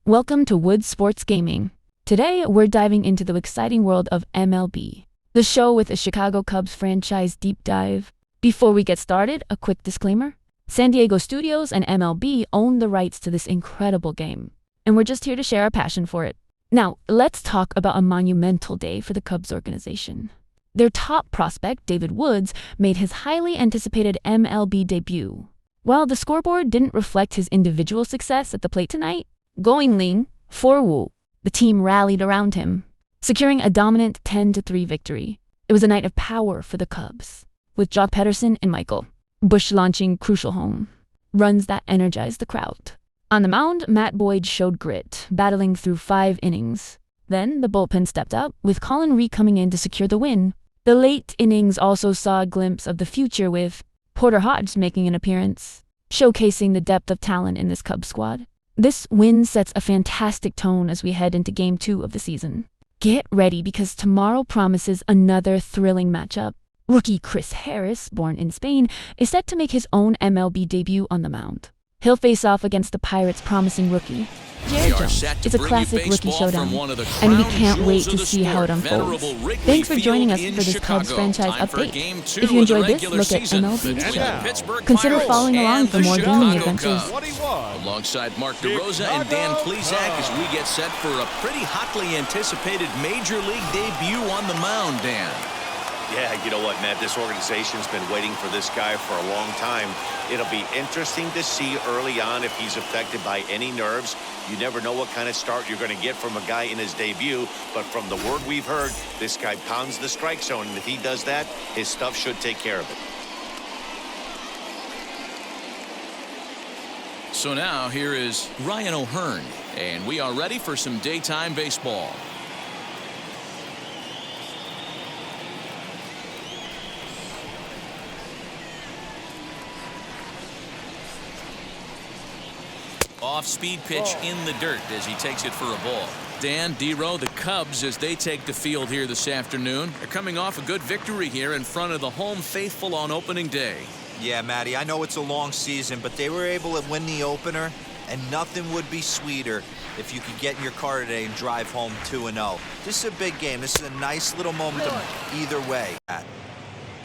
Welcome to Wood Sports Gaming. Today, we're diving into the exciting world of MLB, the show with a Chicago Cubs franchise deep dive. Before we get started, a quick disclaimer. San Diego Studios and MLB own the rights to this incredible game, and we're just here to share our passion for it. Now, let's talk about a monumental day for the Cubs organization. Their top prospect, David Woods, made his highly anticipated MLB debut. While the scoreboard didn't reflect his individual success at the plate tonight, going lean, for Woo, the team rallied around him, securing a dominant 10-3 victory. It was a night of power for the Cubs, with Jock Pederson and Michael Busch launching crucial home runs that energized the crowd. On the mound, Matt Boyd showed grit, battling through 5 innings. Then the bullpen stepped up, with Colin Reed coming in to secure the win. The late innings also saw a glimpse of the future, with Porter Hodge making an appearance, showcasing the depth of talent in this Cubs squad. This win sets a fantastic tone as we head into Game 2 of the season. Get ready, because tomorrow promises another thrilling matchup. Rookie Chris Harris, born in Spain, is set to make his own MLB debut on the mound. He'll face off against the Pirates' promising rookie, Jared Jones. It's a classic rookie showdown, and we can't wait to see how it unfolds. Thanks for joining us for this Cubs franchise update. If you enjoyed this look at MLBTHESHOW, consider following along for more gaming adventures. Alongside Mark DeRosa and Dan Plesac as we get set for a pretty hotly anticipated Major League debut on the mound, Dan. Yeah, you know what, Matt? This organization's been waiting for this guy for a long time. It'll be interesting to see early on if he's affected by any nerves. You never know what kind of start you're going to get from a guy in his debut, but from the word we've heard, this guy pounds the strike zone, and if he does that, his stuff should take care of it. So now here is Ryan O'Hearn, and we are ready for some daytime baseball. Off-speed pitch in the dirt as he takes it for a ball. Dan, D-Row, the Cubs, as they take the field here this afternoon, are coming off a good victory here in front of the home faithful on opening day. Yeah, Matty, I know it's a long season, but they were able to win the opener, and nothing would be sweeter if you could get in your car today and drive home 2-0. This is a big game. This is a nice little moment either way.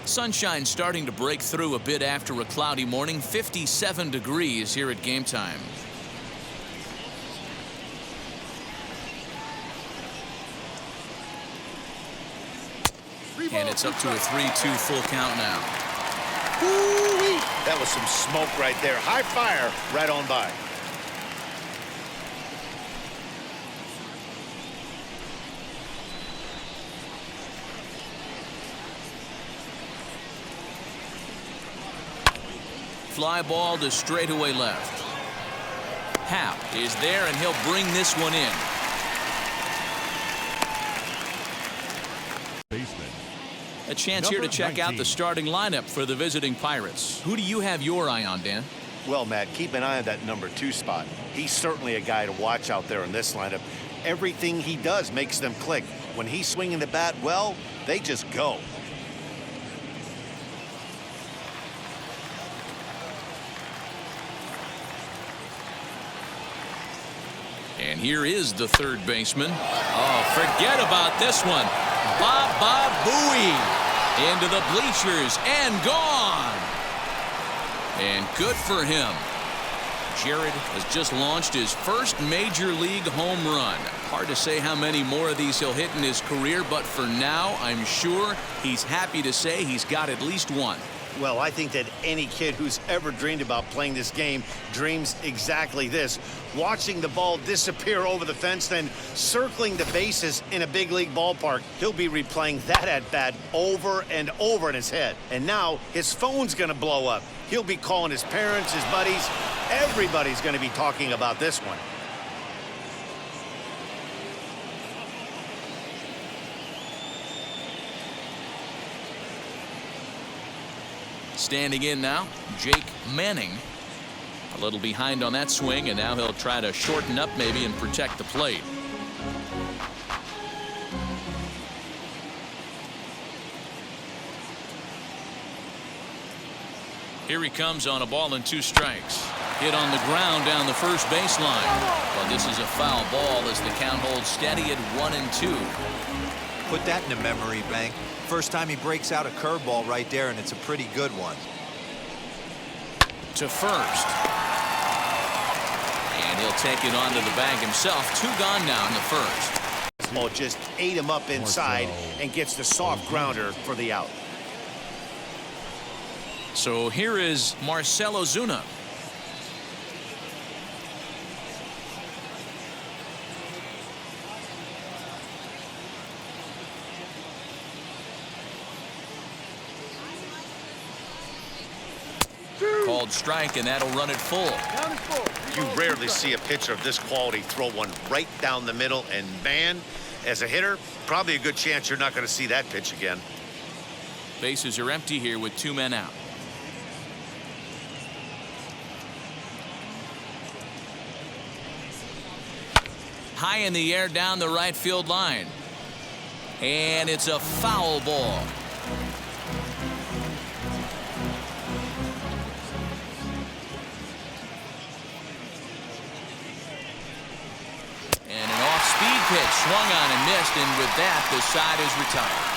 Sunshine starting to break through a bit after a cloudy morning. 57 degrees here at game time. And it's up to a 3-2 full count now. Woo-wee. That was some smoke right there. High fire right on by. Fly ball to straightaway left. Happ is there, and he'll bring this one in. A chance here to check out the starting lineup for the visiting Pirates. Who do you have your eye on, Dan? Well, Matt, keep an eye on that number 2 spot. He's certainly a guy to watch out there in this lineup. Everything he does makes them click. When he's swinging the bat, well, they just go. And here is the third baseman. Oh, forget about this one. Baba Booey into the bleachers and gone. And good for him. Jared has just launched his first major league home run. Hard to say how many more of these he'll hit in his career, but for now, I'm sure he's happy to say he's got at least one. Well, I think that any kid who's ever dreamed about playing this game dreams exactly this. Watching the ball disappear over the fence, then circling the bases in a big league ballpark. He'll be replaying that at-bat over and over in his head. And now his phone's going to blow up. He'll be calling his parents, his buddies. Everybody's going to be talking about this one. Standing in now, Jake Manning. A little behind on that swing, and now he'll try to shorten up maybe and protect the plate. Here he comes on a ball and 2 strikes. Hit on the ground down the first baseline. But this is a foul ball as the count holds steady at 1-2. Put that in the memory bank. First time he breaks out a curveball right there, and it's a pretty good one. To first. And he'll take it onto the bag himself. 2 gone now in the first. Ball just ate him up inside and gets the soft grounder for the out. So here is Marcell Ozuna. Called strike, and that'll run it full. You rarely see a pitcher of this quality throw one right down the middle, and man, as a hitter, probably a good chance you're not going to see that pitch again. Bases are empty here with 2 men out. High in the air down the right field line. And it's a foul ball. And an off-speed pitch swung on and missed, and with that, the side is retired.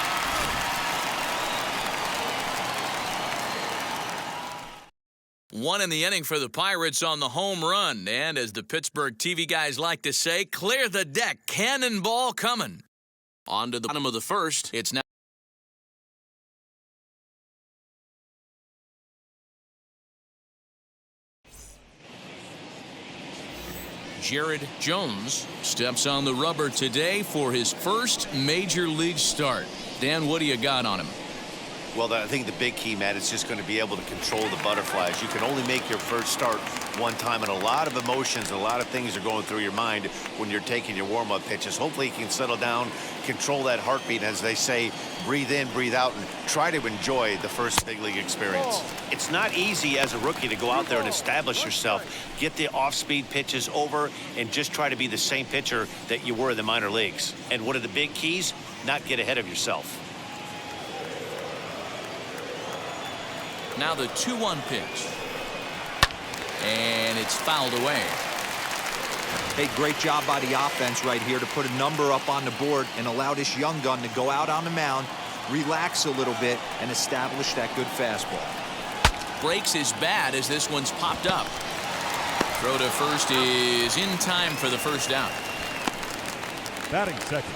One in the inning for the Pirates on the home run. And as the Pittsburgh TV guys like to say, clear the deck. Cannonball coming. On to the bottom of the first. It's now Jared Jones steps on the rubber today for his first major league start. Dan, what do you got on him? Well, I think the big key, Matt, is just going to be able to control the butterflies. You can only make your first start one time, and a lot of emotions and a lot of things are going through your mind when you're taking your warm-up pitches. Hopefully he can settle down, control that heartbeat, as they say, breathe in, breathe out, and try to enjoy the first big league experience. It's not easy as a rookie to go out there and establish yourself, get the off-speed pitches over, and just try to be the same pitcher that you were in the minor leagues. And one of the big keys, not get ahead of yourself. Now the 2-1 pitch. And it's fouled away. Hey, great job by the offense right here to put a number up on the board and allow this young gun to go out on the mound, relax a little bit, and establish that good fastball. Breaks his bat as this one's popped up. Throw to first is in time for the first out. Batting second.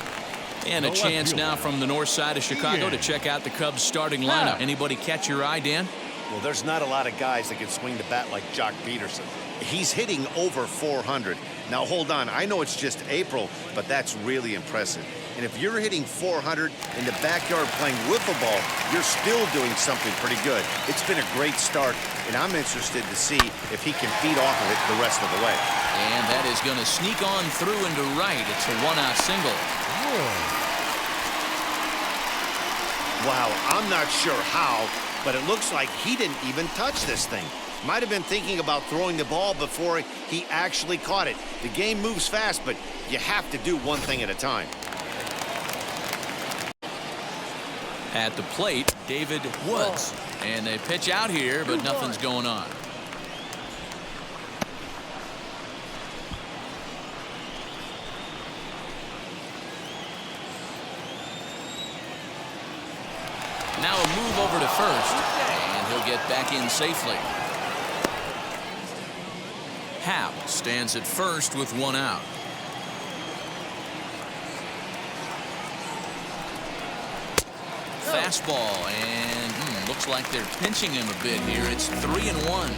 And a chance now from the north side of Chicago to check out the Cubs starting lineup. Anybody catch your eye, Dan? Well, there's not a lot of guys that can swing the bat like Jock Peterson. He's hitting over 400. Now, hold on. I know it's just April, but that's really impressive. And if you're hitting 400 in the backyard playing wiffle ball, you're still doing something pretty good. It's been a great start, and I'm interested to see if he can feed off of it the rest of the way. And that is going to sneak on through into right. It's a 1-out single. Wow, I'm not sure how, but it looks like he didn't even touch this thing. Might have been thinking about throwing the ball before he actually caught it. The game moves fast, but you have to do one thing at a time. At the plate, David Woods. And they pitch out here, but nothing's going on. Now a move over to first, and he'll get back in safely. Happ stands at first with 1 out. Fastball, and looks like they're pinching him a bit here. It's 3-1.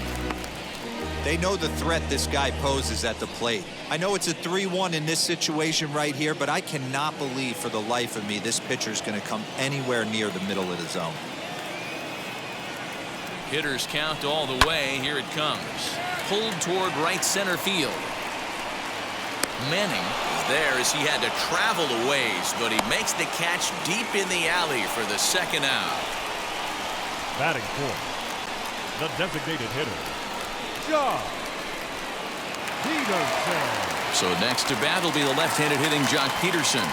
They know the threat this guy poses at the plate. I know it's a 3-1 in this situation right here, but I cannot believe for the life of me this pitcher is going to come anywhere near the middle of the zone. Hitters count all the way. Here it comes. Pulled toward right center field. Manning is there as he had to travel a ways, but he makes the catch deep in the alley for the second out. Batting fourth, the designated hitter, Jock Peterson. So next to bat will be the left-handed hitting Jock Peterson.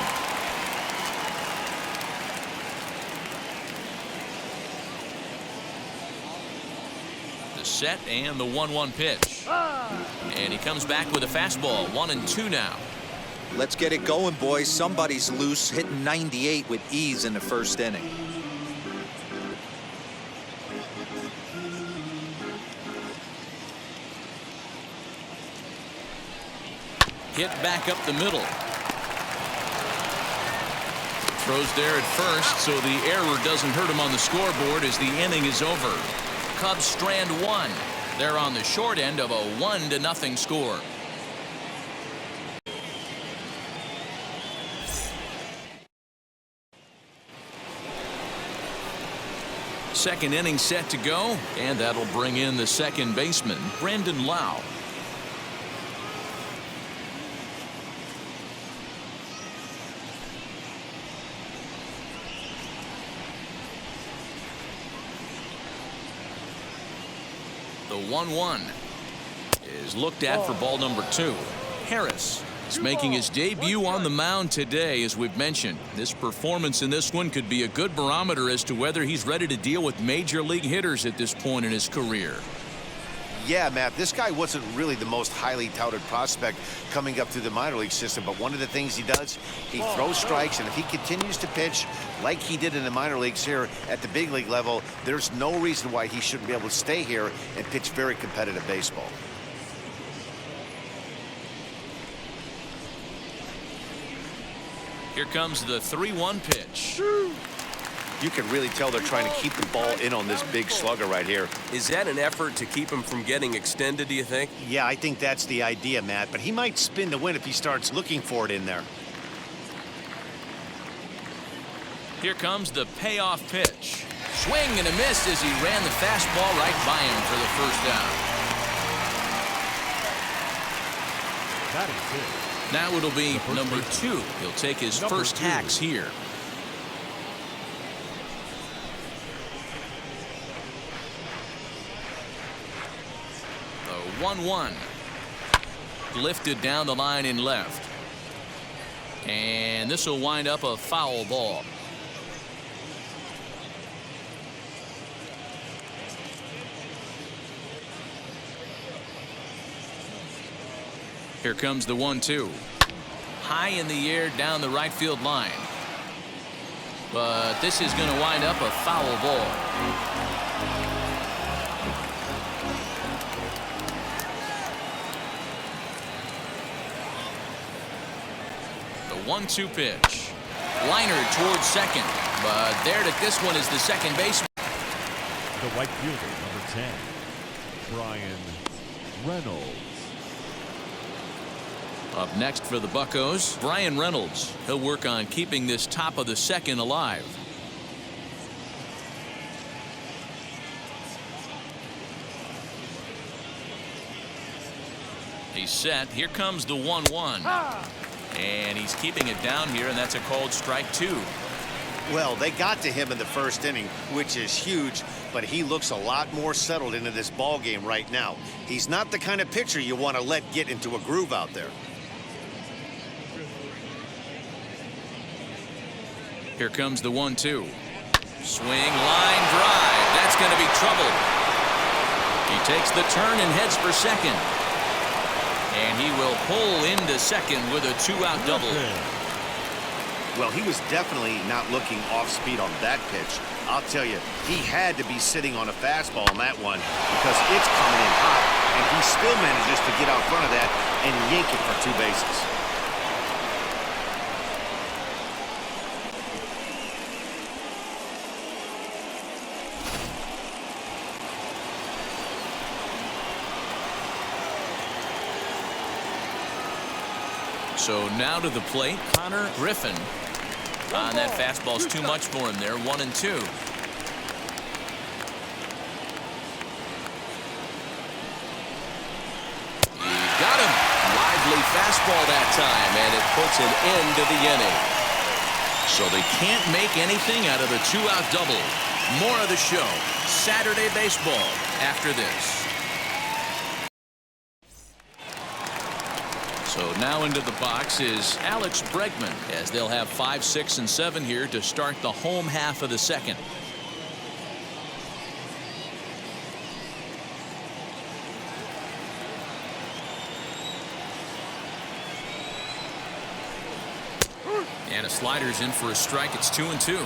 The set and the 1-1 pitch. And he comes back with a fastball. 1-2 now. Let's get it going, boys. Somebody's loose, hitting 98 with ease in the first inning. Hit back up the middle. Throws there at first, so the error doesn't hurt him on the scoreboard as the inning is over. Cubs strand one. They're on the short end of a 1-0 score. Second inning set to go, and that'll bring in the second baseman, Brandon Lau. The 1-1 is looked at for ball number 2. Harris is making his debut on the mound today, as we've mentioned. This performance in this one could be a good barometer as to whether he's ready to deal with major league hitters at this point in his career. Yeah, Matt, this guy wasn't really the most highly touted prospect coming up through the minor league system, but one of the things he does, he throws strikes, and if he continues to pitch like he did in the minor leagues here at the big league level, there's no reason why he shouldn't be able to stay here and pitch very competitive baseball. Here comes the 3-1 pitch. You can really tell they're trying to keep the ball in on this big slugger right here. Is that an effort to keep him from getting extended, do you think? Yeah, I think that's the idea, Matt, but he might spin to win if he starts looking for it in there. Here comes the payoff pitch. Swing and a miss as he ran the fastball right by him for the first down. Batting fifth. Now it'll be number 2. He'll take his first hacks here. The 1-1. Lifted down the line in left. And this will wind up a foul ball. Here comes the 1-2. High in the air down the right field line. But this is going to wind up a foul ball. The 1-2 pitch. Liner towards second. But there to this one is the second baseman. The right fielder, number 10, Brian Reynolds. Up next for the Buccos, Brian Reynolds. He'll work on keeping this top of the second alive. He's set. Here comes the 1-1. And he's keeping it down here, and that's a called strike 2. Well, they got to him in the first inning, which is huge, but he looks a lot more settled into this ball game right now. He's not the kind of pitcher you want to let get into a groove out there. Here comes the 1-2. Swing, line drive. That's going to be trouble. He takes the turn and heads for second. And he will pull into second with a 2-out double. Well, he was definitely not looking off speed on that pitch. I'll tell you, he had to be sitting on a fastball on that one because it's coming in hot, and he still manages to get out front of that and yank it for 2 bases. So now to the plate, Connor Griffin. That fastball's too much for him there. 1-2. He got him. Lively fastball that time, and it puts an end to the inning. So they can't make anything out of the 2-out double. More of the show, Saturday baseball, after this. So now into the box is Alex Bregman, as they'll have 5, 6, and 7 here to start the home half of the second. And a slider's in for a strike. It's 2-2.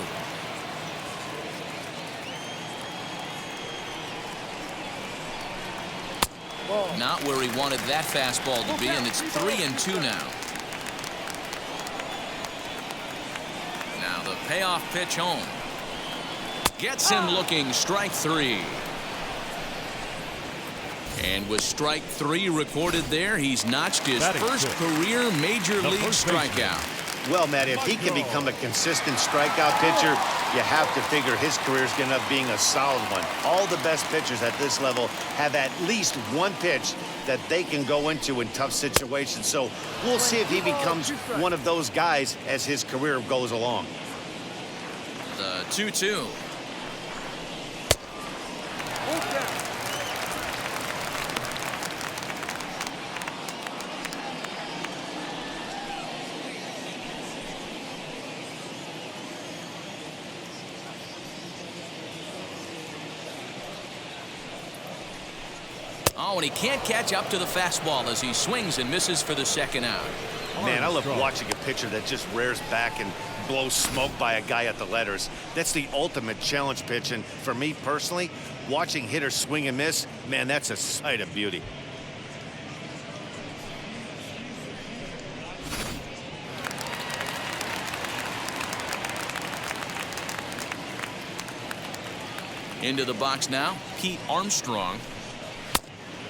Not where he wanted that fastball to be, and it's 3-2 now. Now the payoff pitch home. Gets him looking, strike 3. And with strike 3 recorded there, he's notched his first career major league strikeout. Well, Matt, if he can become a consistent strikeout pitcher, you have to figure his career is going to end up being a solid one. All the best pitchers at this level have at least one pitch that they can go into in tough situations. So we'll see if he becomes one of those guys as his career goes along. The 2-2. Oh, and he can't catch up to the fastball as he swings and misses for the second out. Man, I love watching a pitcher that just rears back and blows smoke by a guy at the letters. That's the ultimate challenge pitch, and for me personally, watching hitters swing and miss, man, that's a sight of beauty. Into the box now, Pete Armstrong.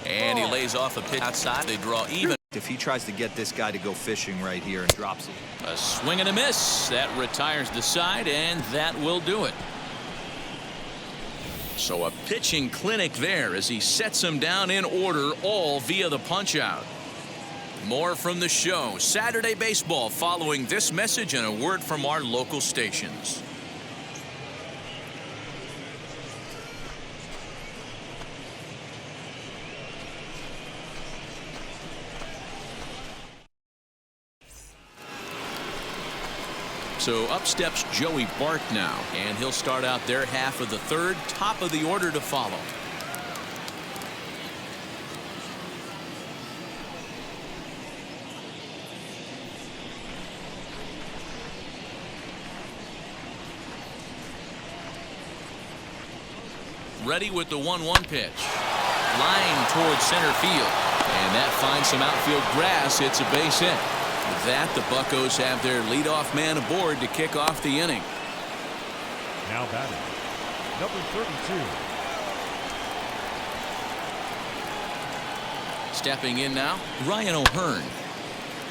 And he lays off a pitch outside. They draw even. If he tries to get this guy to go fishing right here and drops it. A swing and a miss. That retires the side, and that will do it. So a pitching clinic there as he sets them down in order, all via the punch-out. More from the show. Saturday Baseball following this message and a word from our local stations. So up steps Joey Bart now, and he'll start out their half of the third. Top of the order to follow. Ready with the 1-1 pitch. Line towards center field, and that finds some outfield grass. It's a base hit. With that, the Buccos have their leadoff man aboard to kick off the inning. Now batting, number 32. Stepping in now, Ryan O'Hearn.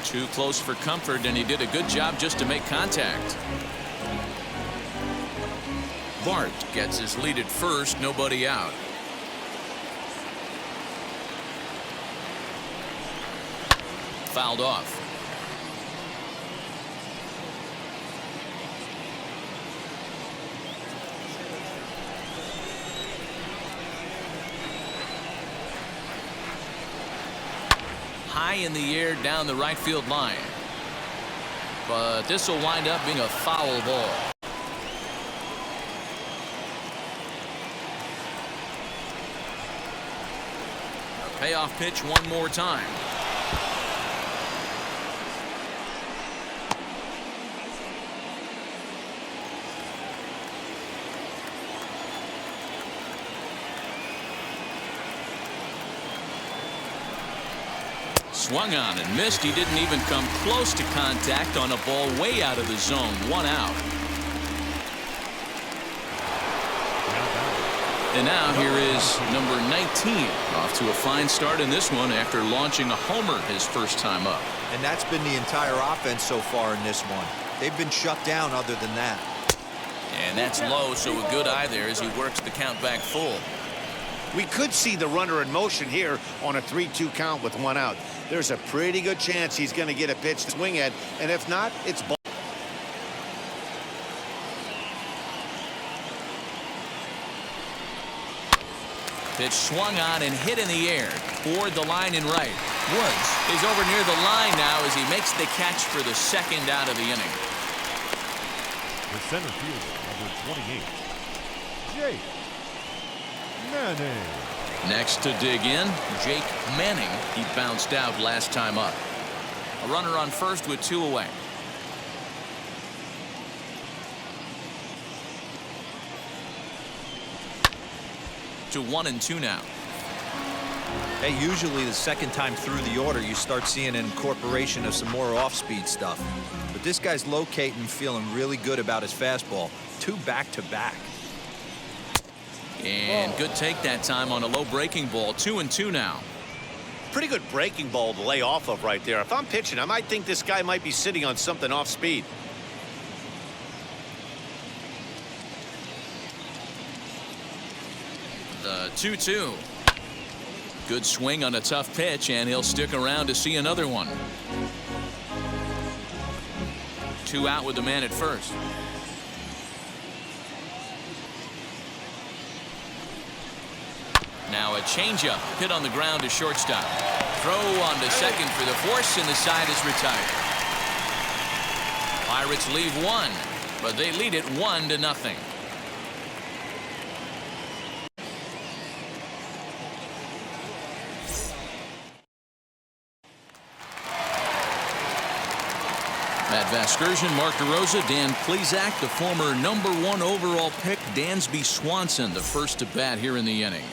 Too close for comfort, and he did a good job just to make contact. Bart gets his lead at first, nobody out. Fouled off. High in the air down the right field line. But this will wind up being a foul ball. A payoff pitch one more time. Swung on and missed. He didn't even come close to contact on a ball way out of the zone. 1 out. And now here is number 19. Off to a fine start in this one after launching a homer his first time up. And that's been the entire offense so far in this one. They've been shut down other than that. And that's low, so a good eye there as he works the count back full. We could see the runner in motion here on a 3-2 count with 1 out. There's a pretty good chance he's going to get a pitch to swing at, and if not, it's ball. Pitch swung on and hit in the air toward the line and right. Woods is over near the line now as he makes the catch for the second out of the inning. The center fielder, number 28, Jake Manning. Next to dig in, Jake Manning. He bounced out last time up. A runner on first with 2 away. to 1-2 now. Hey, usually the second time through the order, you start seeing an incorporation of some more off-speed stuff. But this guy's locating, feeling really good about his fastball. 2 back-to-back. And good take that time on a low breaking ball. 2-2 now. Pretty good breaking ball to lay off of right there. If I'm pitching, I might think this guy might be sitting on something off speed. The 2-2. Good swing on a tough pitch, and he'll stick around to see another one. 2 out with the man at first. Now a changeup hit on the ground to shortstop. Throw on to second for the force, and the side is retired. Pirates leave 1, but they lead it 1-0. Matt Vasgersian, Mark DeRosa, Dan Plesac, the former #1 overall pick, Dansby Swanson, the first to bat here in the inning.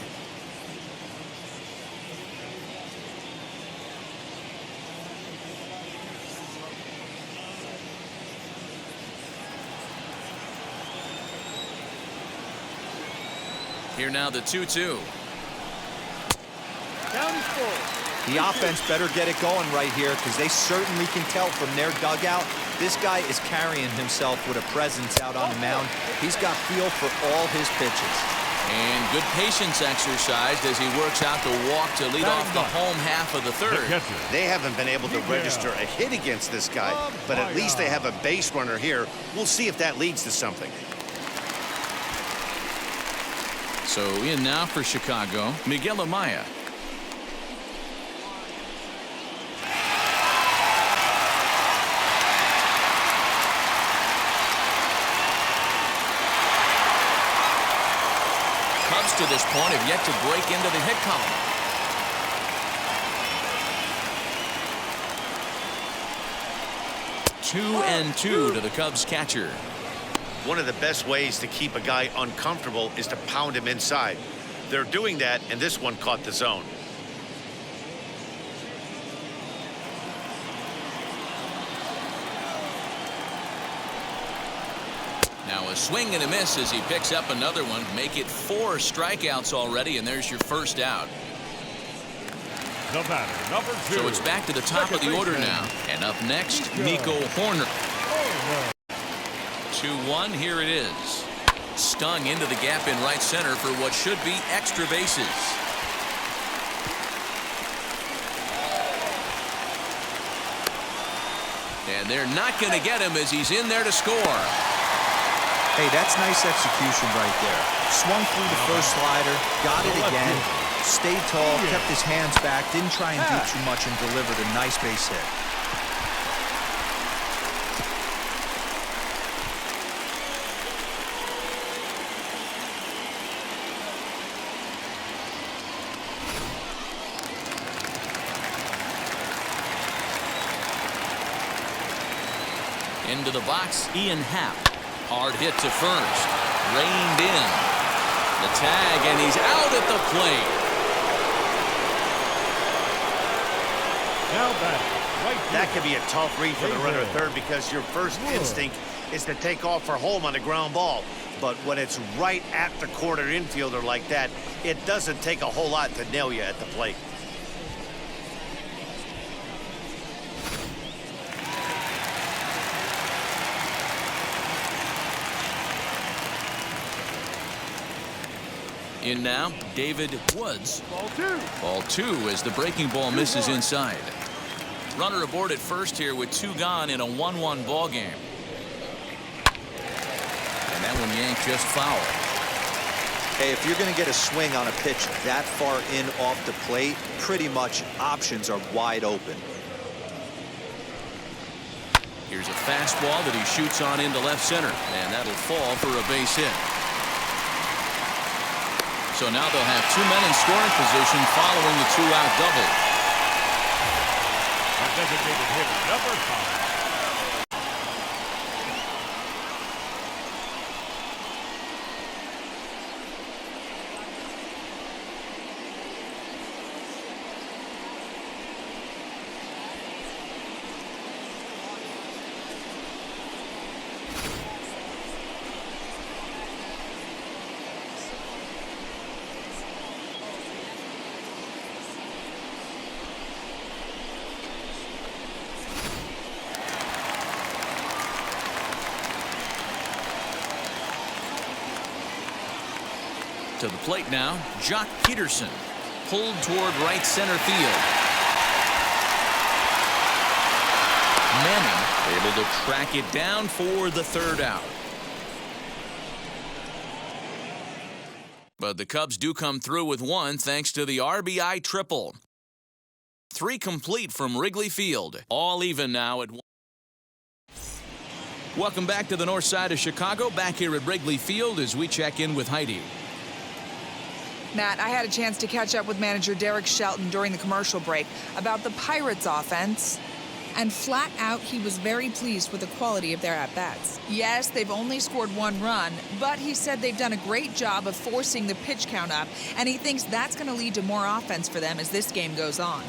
Here now the 2-2. The offense better get it going right here because they certainly can tell from their dugout this guy is carrying himself with a presence out on the mound. He's got feel for all his pitches. And good patience exercised as he works out the walk to lead off the home half of the third. They haven't been able to register a hit against this guy, but at least they have a base runner here. We'll see if that leads to something. So in now for Chicago, Miguel Amaya. Cubs to this point have yet to break into the hit column. Two and two to the Cubs catcher. One of the best ways to keep a guy uncomfortable is to pound him inside. They're doing that, and this one caught the zone. Now a swing and a miss as he picks up another one. Make it 4 strikeouts already, and there's your first out. The batter, number 2. So it's back to the top of the order now. And up next, Nico Horner. 2-1, here it is. Stung into the gap in right center for what should be extra bases. And they're not going to get him as he's in there to score. Hey, that's nice execution right there. Swung through the first slider, got it again, stayed tall, kept his hands back, didn't try and do too much, and delivered a nice base hit. Into the box, Ian Happ. Hard hit to first. Reined in. The tag, and he's out at the plate. Now batting, right field. That could be a tough read for the runner at third because your first instinct is to take off for home on a ground ball. But when it's right at the corner infielder like that, it doesn't take a whole lot to nail you at the plate. In now, David Woods. Ball 2. Ball 2 as the breaking ball misses inside. Runner aboard at first here with 2 gone in a 1-1 ball game. And that one yanked just foul. Hey, if you're going to get a swing on a pitch that far in off the plate, pretty much options are wide open. Here's a fastball that he shoots on into left center, and that'll fall for a base hit. So now they'll have 2 men in scoring position following the 2-out double. Our designated hitter, number 5. To the plate now, Jock Peterson. Pulled toward right center field. Manning able to track it down for the third out. But the Cubs do come through with one thanks to the RBI triple. 3 complete from Wrigley Field. All even now at 1. Welcome back to the north side of Chicago. Back here at Wrigley Field as we check in with Heidi. Matt, I had a chance to catch up with manager Derek Shelton during the commercial break about the Pirates' offense. And flat out, he was very pleased with the quality of their at-bats. Yes, they've only scored 1 run, but he said they've done a great job of forcing the pitch count up, and he thinks that's going to lead to more offense for them as this game goes on.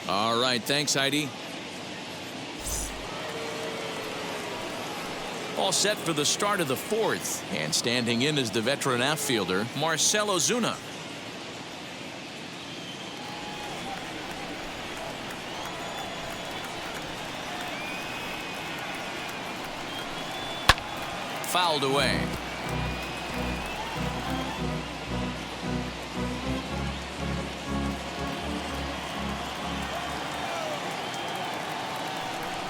All right, thanks, Heidi. All set for the start of the 4th, and standing in is the veteran outfielder, Marcell Ozuna. Fouled away.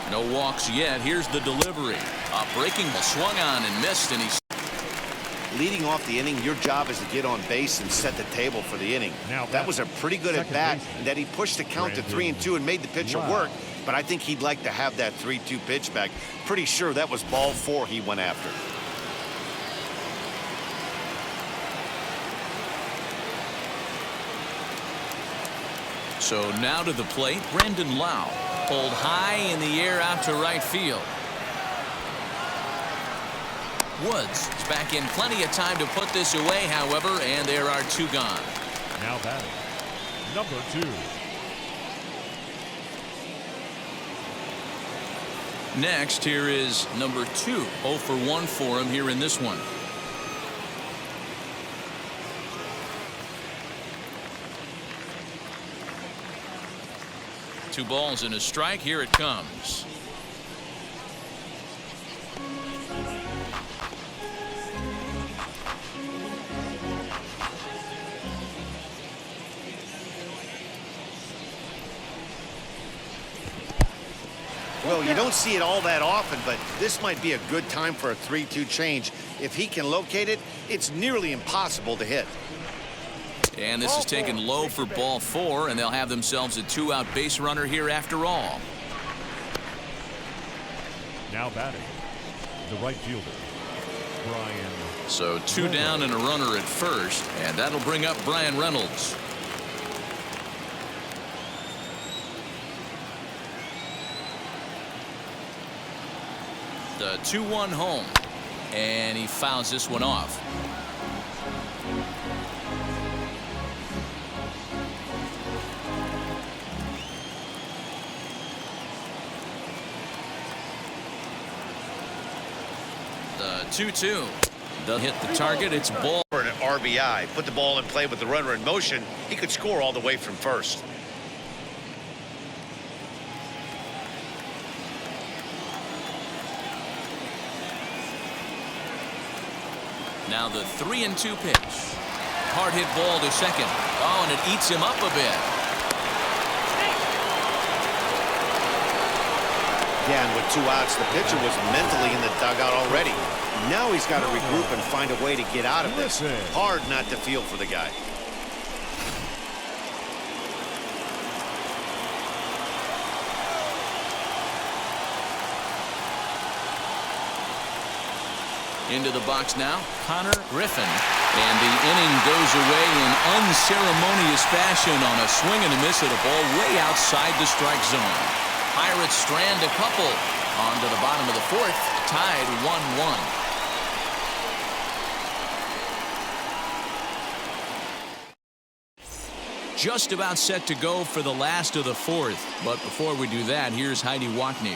No walks yet. Here's the delivery. A breaking ball swung on and missed, and he's Leading off the inning, your job is to get on base and set the table for the inning. That was a pretty good at bat, that he pushed the count to 3-2 and made the pitcher work. But I think he'd like to have that 3-2 pitch back. Pretty sure that was ball 4 he went after. So now to the plate, Brandon Lau. Pulled high in the air out to right field. Woods is back in plenty of time to put this away, however, and there are 2 gone. Now batting, number 2. Next, here is number 2. 0 for 1 for him here in this one. Two balls and a strike. Here it comes. Well, you don't see it all that often, but this might be a good time for a 3-2 change. If he can locate it, it's nearly impossible to hit. And this is taken low for ball 4, and they'll have themselves a 2-out base runner here after all. Now batting, the right fielder, Brian. So 2 down and a runner at first, and that'll bring up Brian Reynolds. The 2-1 home, and he fouls this one off. The 2-2. They'll hit the target. It's ball. For an RBI, put the ball in play with the runner in motion, he could score all the way from first. Now the 3-2 pitch. Hard hit ball to second. Oh, and it eats him up a bit. Again, with 2 outs, the pitcher was mentally in the dugout already. Now he's got to regroup and find a way to get out of this. Hard not to feel for the guy. Into the box now, Connor Griffin. And the inning goes away in unceremonious fashion on a swing and a miss at a ball way outside the strike zone. Pirates strand a couple onto the bottom of the 4th, tied 1-1. Just about set to go for the last of the 4th. But before we do that, here's Heidi Watney.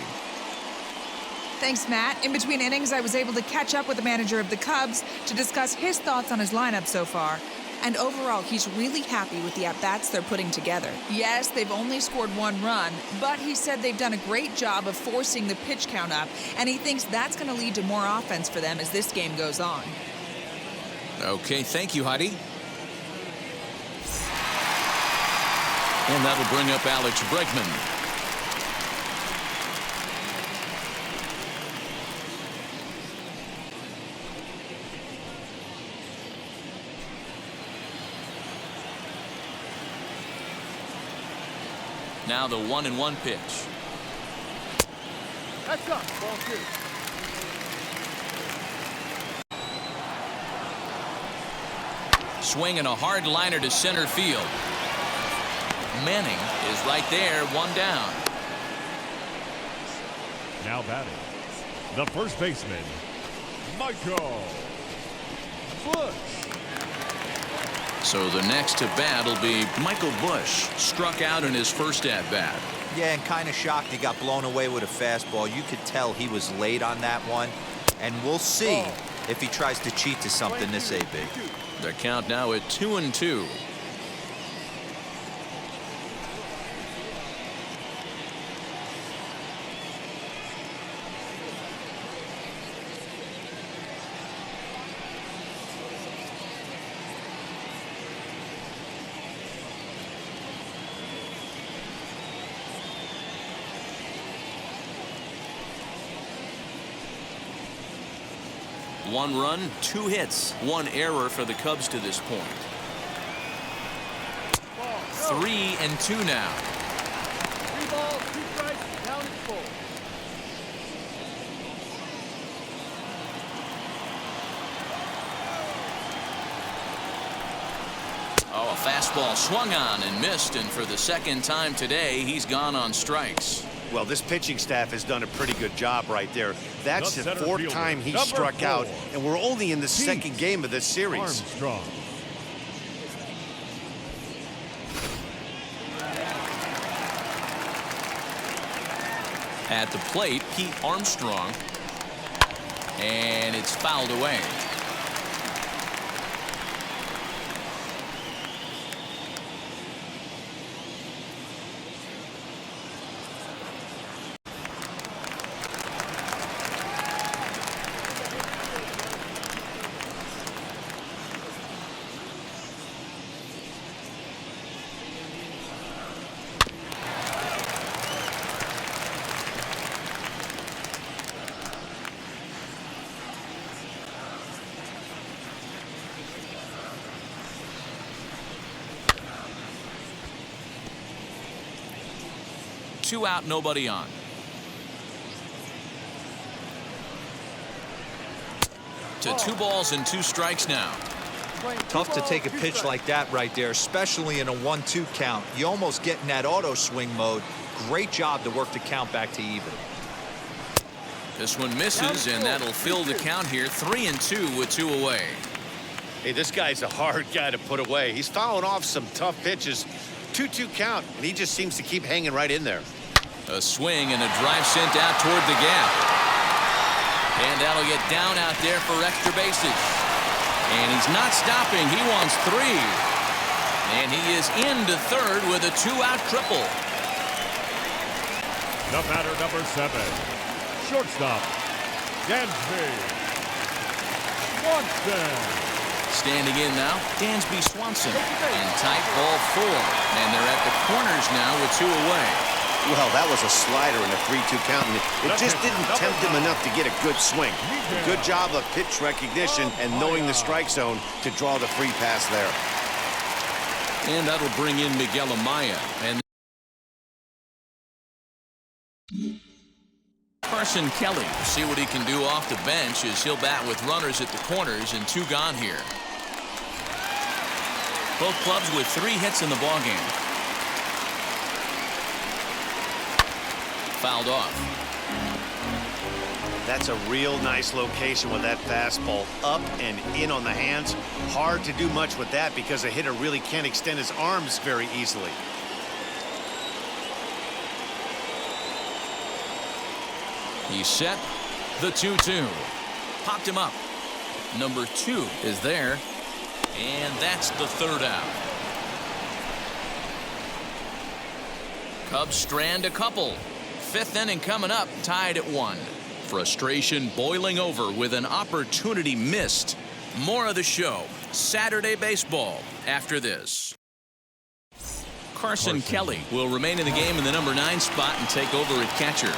Thanks, Matt. In between innings, I was able to catch up with the manager of the Cubs to discuss his thoughts on his lineup so far. And overall, he's really happy with the at-bats they're putting together. Yes, they've only scored 1 run, but he said they've done a great job of forcing the pitch count up, and he thinks that's going to lead to more offense for them as this game goes on. Okay, thank you, Heidi. And that'll bring up Alex Bregman. Now the 1-1 pitch. That's up. Ball 2. Swinging a hard liner to center field. Manning is right there, 1 down. Now batting, the first baseman, Michael Bush. So the next to bat will be Michael Bush. Struck out in his first at bat. Yeah, and kind of shocked he got blown away with a fastball. You could tell he was late on that one. And we'll see if he tries to cheat to something this AB. The count now at 2-2. One run, 2 hits, 1 error for the Cubs to this point. 3-2 now. 3 balls, 2 strikes, down and full. Oh, a fastball swung on and missed, and for the second time today, he's gone on strikes. Well, this pitching staff has done a pretty good job right there. That's the 4th time he struck out, and we're only in the 2nd game of this series. Armstrong. At the plate, Pete Armstrong, and it's fouled away. Two out, nobody on. To 2 balls and 2 strikes now. Tough to take a pitch like that right there, especially in a 1-2 count. You almost get in that auto swing mode. Great job to work the count back to even. This one misses, and that'll fill the count here. 3-2 with 2 away. Hey, this guy's a hard guy to put away. He's fouling off some tough pitches. 2-2 count, and he just seems to keep hanging right in there. A swing and a drive sent out toward the gap. And that'll get down out there for extra bases. And he's not stopping. He wants 3. And he is into third with a 2-out triple. The batter, number 7, shortstop, Dansby Swanson. Standing in now, Dansby Swanson. And tight ball 4. And they're at the corners now with 2 away. Well, that was a slider in a 3-2 count, and it just didn't tempt him enough to get a good swing. Good job of pitch recognition and knowing the strike zone to draw the free pass there. And that'll bring in Miguel Amaya. And Carson Kelly, see what he can do off the bench as he'll bat with runners at the corners and 2 gone here. Both clubs with 3 hits in the ballgame. Fouled off. That's a real nice location with that fastball up and in on the hands. Hard to do much with that because a hitter really can't extend his arms very easily. He's set. The 2-2. Popped him up. Number 2 is there. And that's the 3rd out. Cubs strand a couple. 5th inning coming up, tied at 1. Frustration boiling over with an opportunity missed. More of the show Saturday baseball after this. Carson Kelly will remain in the game in the number 9 spot and take over at catcher.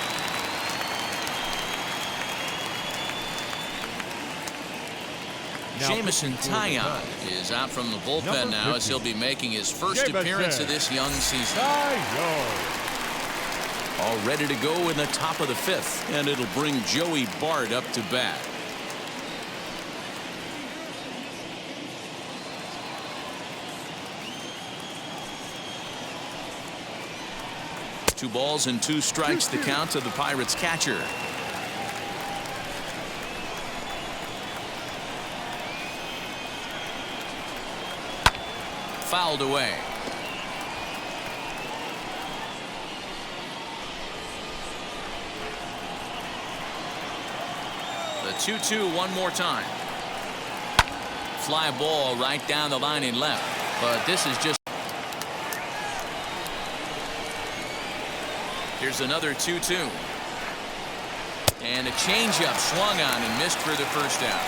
Jamison Taillon is out from the bullpen now as he'll be making his first appearance of this young season. All ready to go in the top of the 5th, and it'll bring Joey Bart up to bat. Two balls and 2 strikes the count to the Pirates catcher. Fouled away. The 2-2 one more time. Fly ball right down the line and left, but this is just. Here's another 2-2. And a changeup swung on and missed for the first out.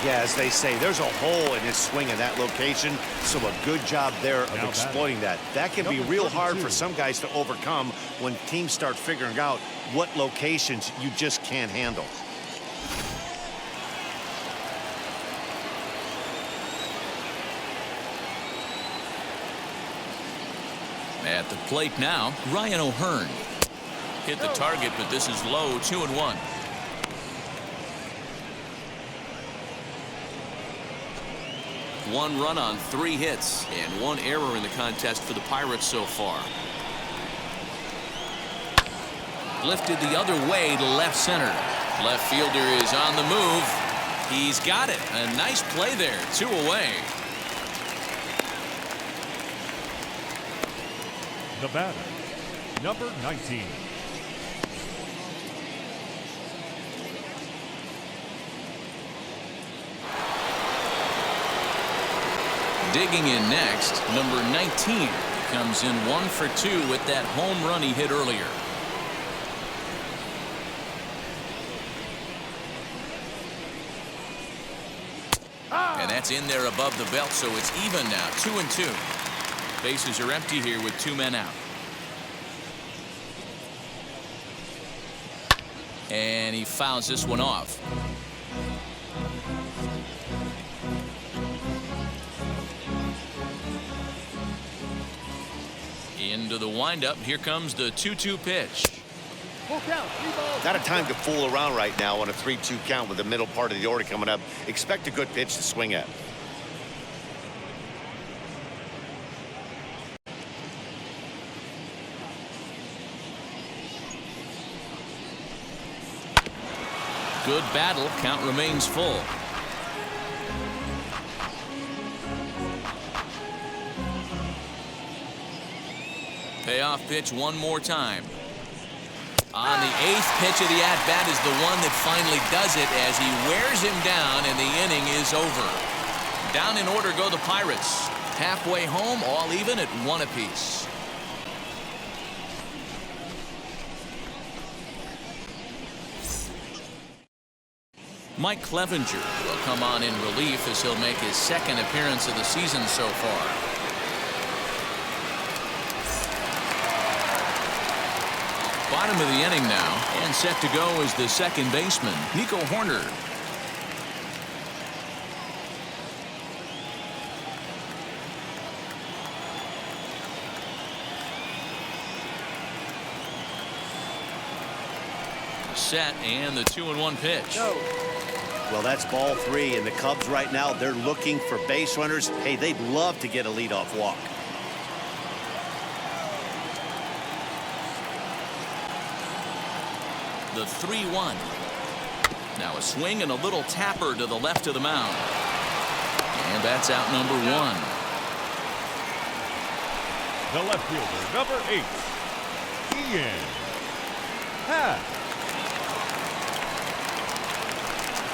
Yeah, as they say, there's a hole in his swing in that location, so a good job there of exploiting that. That can be real hard for some guys to overcome when teams start figuring out what locations you just can't handle. At the plate now, Ryan O'Hearn. Hit the target, but this is low, 2-1. One run on 3 hits and 1 error in the contest for the Pirates so far. Lifted the other way to left center. Left fielder is on the move. He's got it. A nice play there. 2 away. The batter, number 19. Digging in next, number 19 comes in 1 for 2 with that home run he hit earlier. And that's in there above the belt, so it's even now, 2-2. Bases are empty here with 2 men out. And he fouls this one off. Into the windup. Here comes the 2-2 pitch. Full count, 3 balls. Not a time to fool around right now on a 3-2 count with the middle part of the order coming up. Expect a good pitch to swing at. Good battle. Count remains full. Payoff pitch one more time. On the 8th pitch of the at-bat is the one that finally does it as he wears him down and the inning is over. Down in order go the Pirates. Halfway home, all even at 1 apiece. Mike Clevenger will come on in relief as he'll make his 2nd appearance of the season so far. Bottom of the inning now, and set to go is the 2nd baseman, Nico Horner. Set and the 2-1 pitch. Well, that's ball 3, and the Cubs right now, they're looking for base runners. Hey, they'd love to get a leadoff walk. The 3-1. Now a swing and a little tapper to the left of the mound. And that's out number 1. The left fielder, number 8, Ian Happ.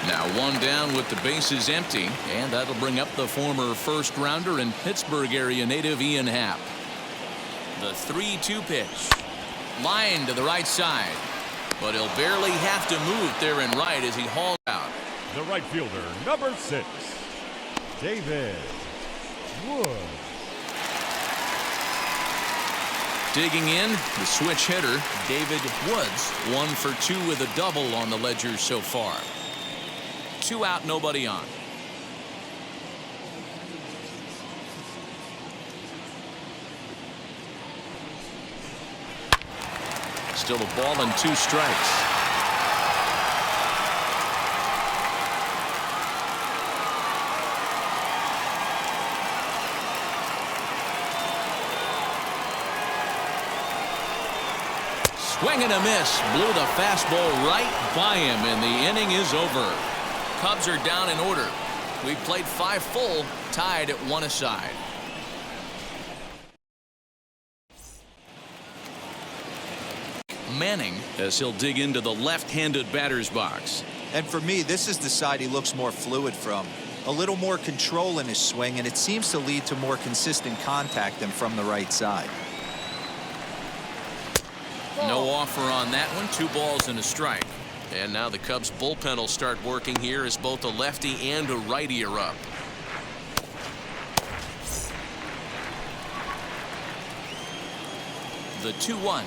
Now 1 down with the bases empty, and that'll bring up the former first-rounder and Pittsburgh area native Ian Happ. The 3-2 pitch. Line to the right side. But he'll barely have to move there and right as he hauls out. The right fielder, number 6, David Woods. Digging in, the switch hitter, David Woods, 1 for 2 with a double on the ledger so far. 2 out, nobody on. Still a ball and 2 strikes. Swing and a miss. Blew the fastball right by him, and the inning is over. Cubs are down in order. We've played 5 full, tied at 1 aside. Manning as he'll dig into the left-handed batter's box. And for me, this is the side he looks more fluid from. A little more control in his swing, and it seems to lead to more consistent contact than from the right side. No offer on that one. 2 balls and a strike. And now the Cubs bullpen will start working here as both a lefty and a righty are up. The 2-1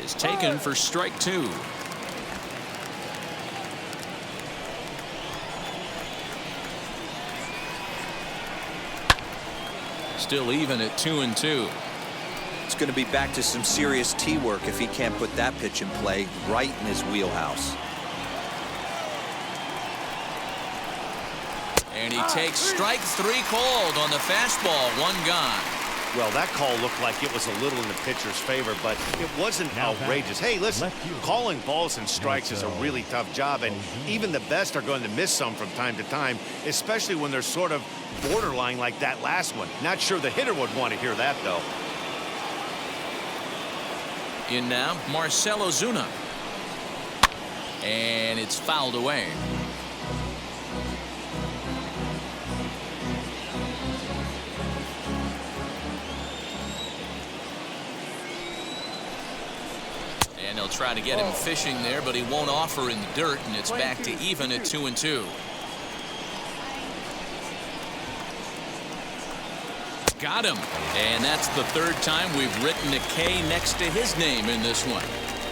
is taken for strike 2. Still even at 2-2. It's going to be back to some serious tee work if he can't put that pitch in play right in his wheelhouse. And he takes strike 3 called on the fastball. 1 gone. Well, that call looked like it was a little in the pitcher's favor, but it wasn't outrageous. Hey, listen, calling balls and strikes is a really tough job, and even the best are going to miss some from time to time, especially when they're sort of borderline like that last one. Not sure the hitter would want to hear that, though. In now, Marcell Ozuna. And it's fouled away. And they'll try to get him fishing there, but he won't offer in the dirt, and it's back to even at 2-2. Got him. And that's the 3rd time we've written a K next to his name in this one.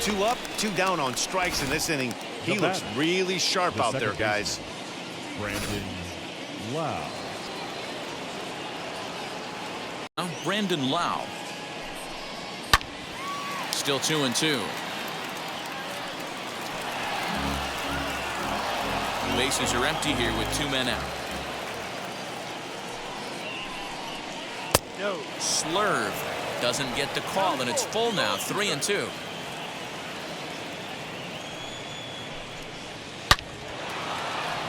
2 up, 2 down on strikes in this inning. He looks really sharp out there, guys. Brandon Lau. Now Brandon Lau. Still 2-2. Bases are empty here with 2 men out. Slurve doesn't get the call, and it's full now. 3-2.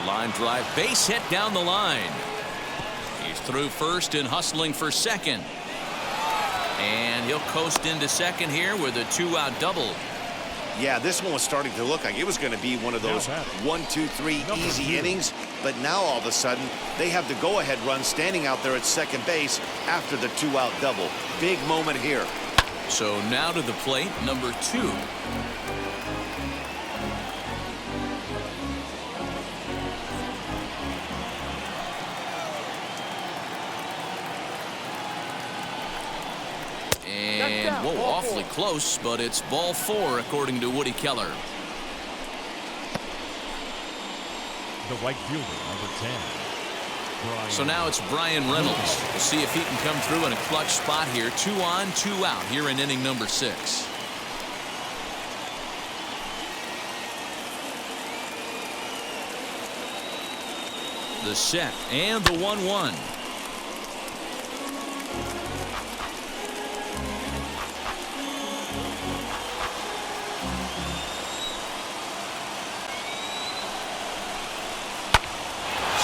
Line drive, base hit down the line. He's through first and hustling for second. And he'll coast into second here with a 2-out double. Yeah, this one was starting to look like it was going to be one of those 1, 2, 3 easy innings, but now all of a sudden they have the go-ahead run standing out there at second base after the 2-out double. Big moment here. So now to the plate, number 2. And whoa, awfully close, but it's ball 4 according to Woody Keller. The right fielder, number 10. So now it's Brian Reynolds. We'll see if he can come through in a clutch spot here. 2 on, 2 out here in inning number 6. The set and the 1-1.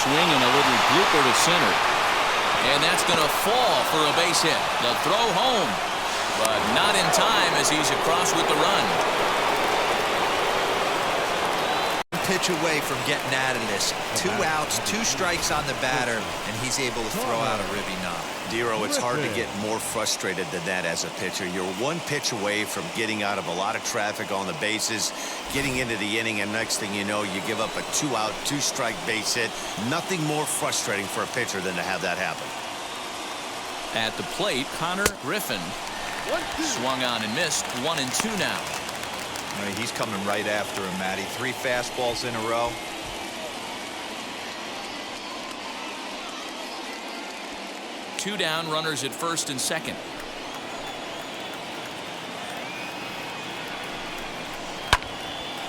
Swing and a little blooper to center. And that's going to fall for a base hit. The throw home, but not in time as he's across with the run. pitch away from getting out of this. 2 outs, 2 strikes on the batter, and he's able to throw out a ribby knob. Dero, it's hard to get more frustrated than that as a pitcher. You're 1 pitch away from getting out of a lot of traffic on the bases, getting into the inning, and next thing you know, you give up a 2-out, 2-strike base hit. Nothing more frustrating for a pitcher than to have that happen. At the plate, Connor Griffin swung on and missed. 1-2 now. I mean, he's coming right after him, Matty. 3 fastballs in a row. Two down, runners at first and second.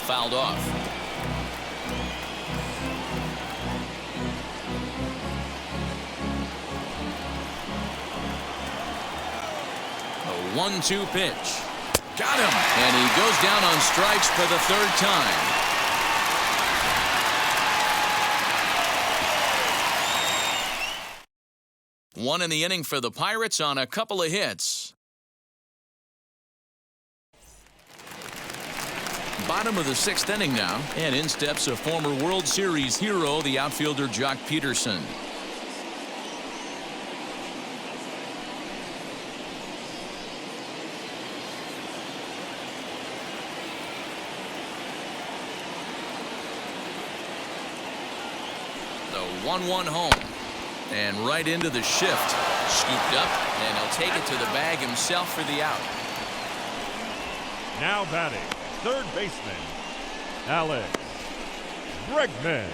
Fouled off. A 1-2 pitch. Got him. And he goes down on strikes for the 3rd time. One in the inning for the Pirates on a couple of hits. Bottom of the 6th inning now, and in steps a former World Series hero, the outfielder Jock Peterson. The 1-1 home. And right into the shift. Scooped up, and he'll take it to the bag himself for the out. Now batting, 3rd baseman, Alex Bregman.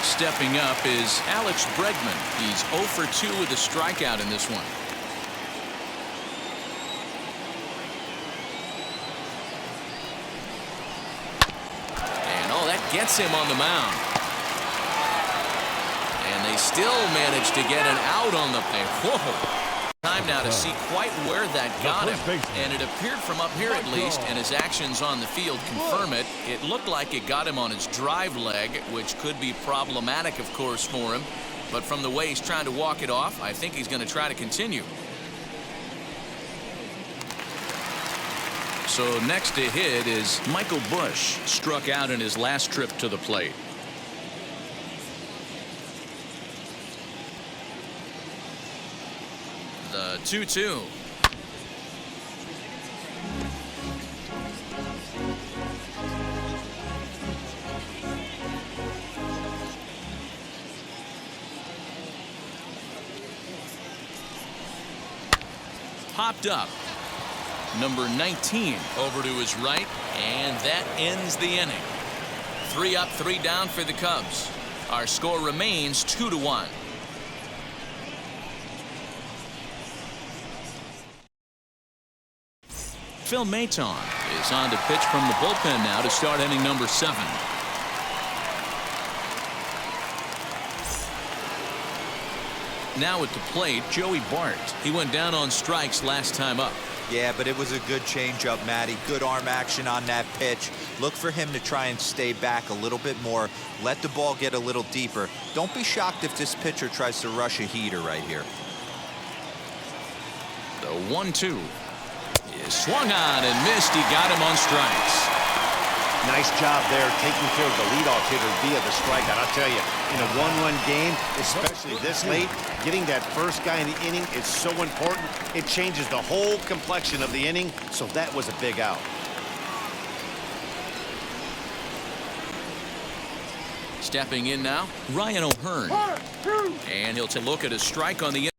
Stepping up is Alex Bregman. He's 0 for 2 with a strikeout in this one. And oh, that gets him on the mound. And they still manage to get an out on the play. Whoa. Time now to see quite where that got him. And it appeared from up here at least, and his actions on the field confirm it. It looked like it got him on his drive leg, which could be problematic, of course, for him. But from the way he's trying to walk it off, I think he's going to try to continue. So next to hit is Michael Busch. Struck out in his last trip to the plate. The 2-2. Popped up. Number 19 over to his right, and that ends the inning. 3 up, 3 down for the Cubs. Our score remains 2-1. Phil Maton is on to pitch from the bullpen now to start inning number 7. Now at the plate, Joey Bart. He went down on strikes last time up. Yeah, but it was a good changeup, Matty. Good arm action on that pitch. Look for him to try and stay back a little bit more. Let the ball get a little deeper. Don't be shocked if this pitcher tries to rush a heater right here. The 1-2 is swung on and missed. He got him on strikes. Nice job there taking care of the leadoff hitter via the strikeout. I'll tell you, in a 1-1 game, especially this late, getting that first guy in the inning is so important. It changes the whole complexion of the inning, so that was a big out. Stepping in now, Ryan O'Hearn. And he'll take a look at a strike on the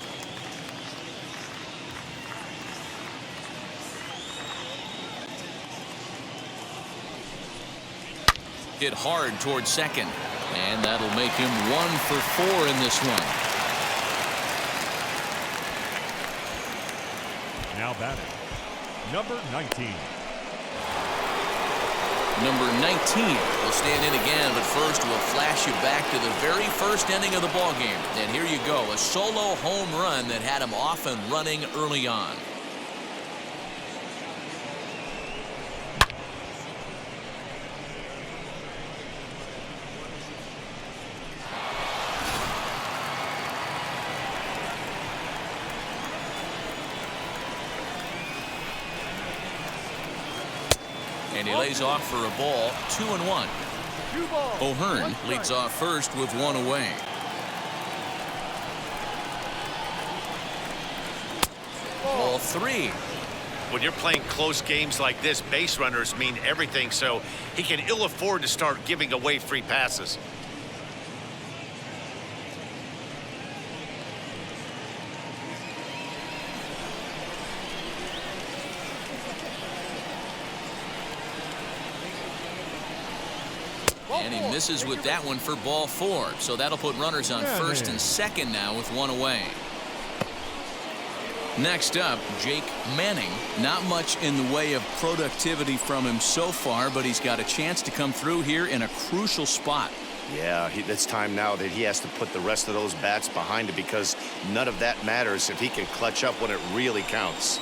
hit hard towards second, and that'll make him 1 for 4 in this one. Now batting, number 19. Number 19 will stand in again, but first we'll flash you back to the very first inning of the ballgame. And here you go, a solo home run that had him off and running early on. And he lays off for a ball, 2-1. 2 balls. O'Hearn 1 strike. leads off first with 1 away. Ball 3. When you're playing close games like this, base runners mean everything, so he can ill afford to start giving away free passes. And he misses with that one for ball 4. So that'll put runners on first and second now with 1 away. Next up, Jake Manning. Not much in the way of productivity from him so far, but he's got a chance to come through here in a crucial spot. Yeah, it's time now that he has to put the rest of those bats behind it, because none of that matters if he can clutch up when it really counts.